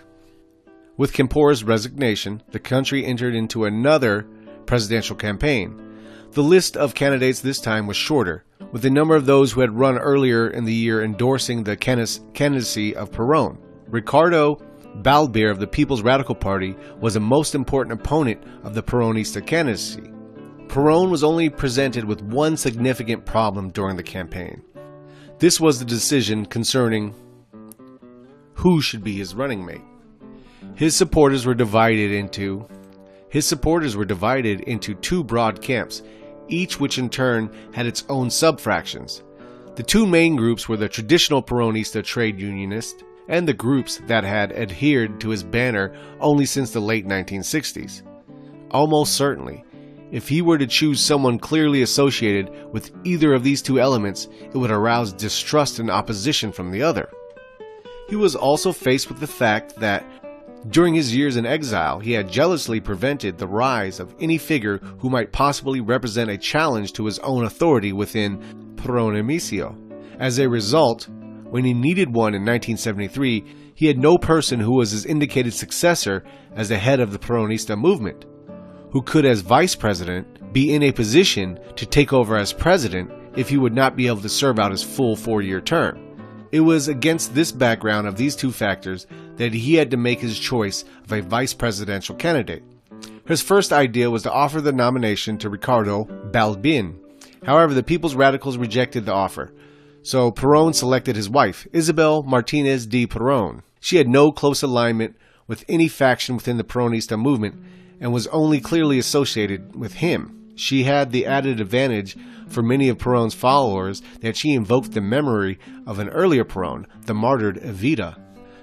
With Campora's resignation, the country entered into another presidential campaign. The list of candidates this time was shorter, with the number of those who had run earlier in the year endorsing the candidacy of Perón. Ricardo Balbir of the People's Radical Party was the most important opponent of the Peronista candidacy. Perón was only presented with one significant problem during the campaign. This was the decision concerning who should be his running mate. His supporters were divided into two broad camps, each which in turn had its own sub-fractions. The two main groups were the traditional Peronista trade unionists and the groups that had adhered to his banner only since the late 1960s. Almost certainly, if he were to choose someone clearly associated with either of these two elements, it would arouse distrust and opposition from the other. He was also faced with the fact that during his years in exile, he had jealously prevented the rise of any figure who might possibly represent a challenge to his own authority within Peronismo. As a result, when he needed one in 1973, he had no person who was his indicated successor as the head of the Peronista movement, who could, as vice president, be in a position to take over as president if he would not be able to serve out his full 4-year term. It was against this background of these two factors that he had to make his choice of a vice presidential candidate. His first idea was to offer the nomination to Ricardo Balbin. However, the People's Radicals rejected the offer, so Perón selected his wife, Isabel Martínez de Perón. She had no close alignment with any faction within the Peronista movement and was only clearly associated with him. She had the added advantage for many of Perón's followers that she invoked the memory of an earlier Perón, the martyred Evita.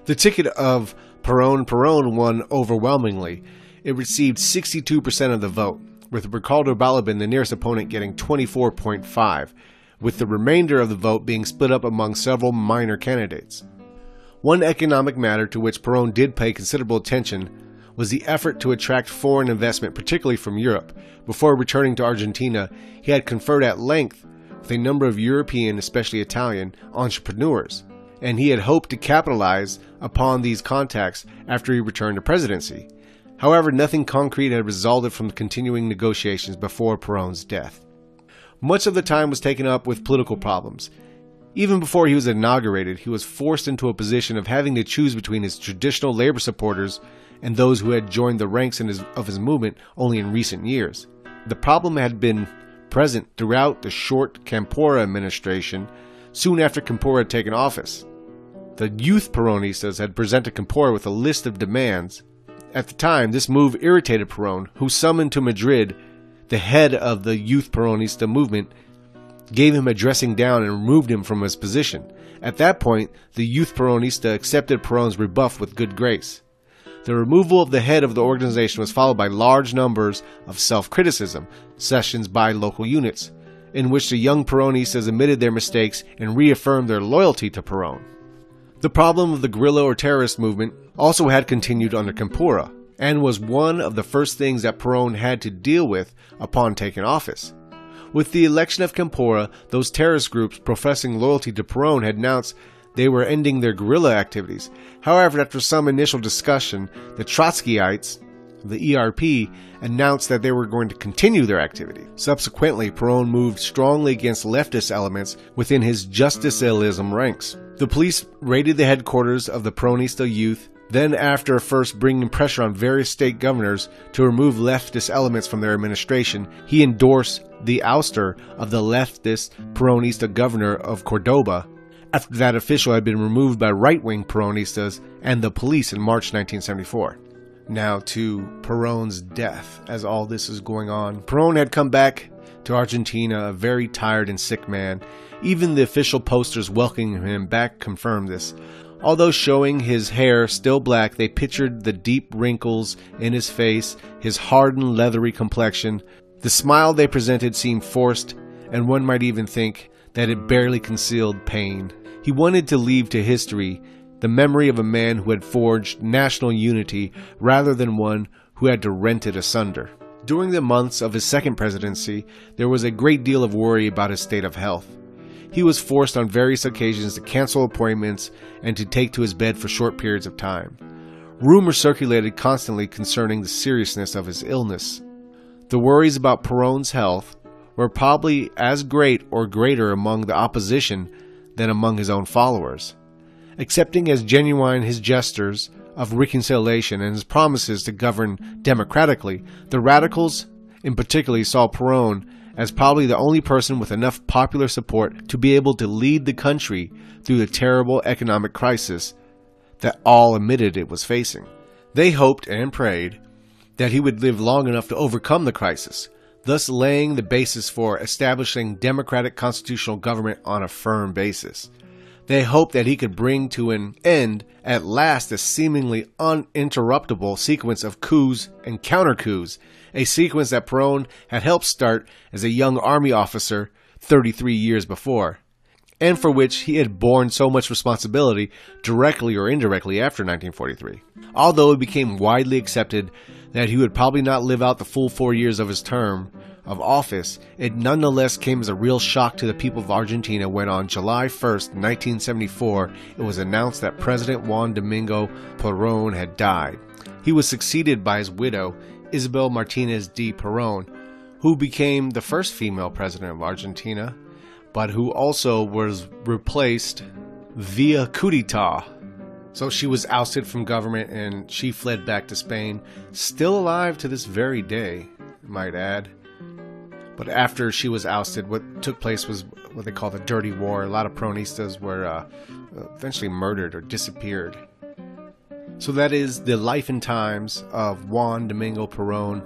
The ticket of Perón won overwhelmingly. It received 62% of the vote, with Ricardo Balbin, the nearest opponent, getting 24.5%, with the remainder of the vote being split up among several minor candidates. One economic matter to which Perón did pay considerable attention was the effort to attract foreign investment, particularly from Europe. Before returning to Argentina, he had conferred at length with a number of European, especially Italian, entrepreneurs, and he had hoped to capitalize upon these contacts after he returned to presidency. However, nothing concrete had resulted from the continuing negotiations before Perón's death. Much of the time was taken up with political problems. Even before he was inaugurated, he was forced into a position of having to choose between his traditional labor supporters and those who had joined the ranks of his movement only in recent years. The problem had been present throughout the short Campora administration soon after Campora had taken office. The youth Peronistas had presented Campora with a list of demands. At the time, this move irritated Perón, who summoned to Madrid the head of the youth Peronista movement, gave him a dressing down and removed him from his position. At that point, the youth Peronista accepted Perón's rebuff with good grace. The removal of the head of the organization was followed by large numbers of self-criticism sessions by local units, in which the young Peronistas admitted their mistakes and reaffirmed their loyalty to Perón. The problem of the guerrilla or terrorist movement also had continued under Campora, and was one of the first things that Perón had to deal with upon taking office. With the election of Campora, those terrorist groups professing loyalty to Perón had announced they were ending their guerrilla activities. However, after some initial discussion, the Trotskyites, the ERP, announced that they were going to continue their activity. Subsequently, Perón moved strongly against leftist elements within his justicialism ranks. The police raided the headquarters of the Peronista youth. Then, after first bringing pressure on various state governors to remove leftist elements from their administration, he endorsed the ouster of the leftist Peronista governor of Cordoba, after that official had been removed by right-wing Peronistas and the police in March 1974. Now to Perón's death. As all this is going on, Perón had come back to Argentina a very tired and sick man. Even the official posters welcoming him back confirmed this. Although showing his hair still black, they pictured the deep wrinkles in his face, his hardened, leathery complexion. The smile they presented seemed forced, and one might even think that it barely concealed pain. He wanted to leave to history the memory of a man who had forged national unity rather than one who had to rent it asunder. During the months of his second presidency, there was a great deal of worry about his state of health. He was forced on various occasions to cancel appointments and to take to his bed for short periods of time. Rumors circulated constantly concerning the seriousness of his illness. The worries about Perón's health were probably as great or greater among the opposition than among his own followers. Accepting as genuine his gestures of reconciliation and his promises to govern democratically, the radicals in particular saw Perón as probably the only person with enough popular support to be able to lead the country through the terrible economic crisis that all admitted it was facing. They hoped and prayed that he would live long enough to overcome the crisis, thus laying the basis for establishing democratic constitutional government on a firm basis. They hoped that he could bring to an end at last a seemingly uninterruptible sequence of coups and counter-coups, a sequence that Perón had helped start as a young army officer 33 years before, and for which he had borne so much responsibility directly or indirectly after 1943. Although it became widely accepted that he would probably not live out the full 4 years of his term of office, it nonetheless came as a real shock to the people of Argentina when on July 1st, 1974, it was announced that President Juan Domingo Perón had died. He was succeeded by his widow, Isabel Martínez de Perón, who became the first female president of Argentina, but who also was replaced via coup d'etat. So she was ousted from government and she fled back to Spain, still alive to this very day, I might add. But after she was ousted, what took place was what they call the Dirty War. A lot of Peronistas were eventually murdered or disappeared. So that is the life and times of Juan Domingo Perón,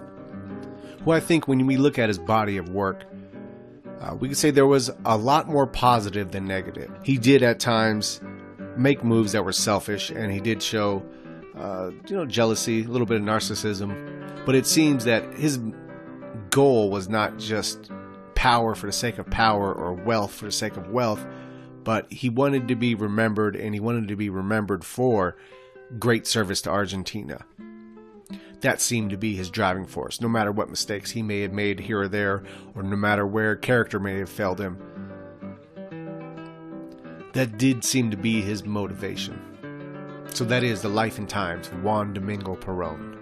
who I think when we look at his body of work, we could say there was a lot more positive than negative. He did at times make moves that were selfish, and he did show jealousy, a little bit of narcissism. But it seems that his goal was not just power for the sake of power or wealth for the sake of wealth, but he wanted to be remembered, and he wanted to be remembered for great service to Argentina. That seemed to be his driving force, no matter what mistakes he may have made here or there, or no matter where character may have failed him. That did seem to be his motivation. So that is the life and times of Juan Domingo Perón.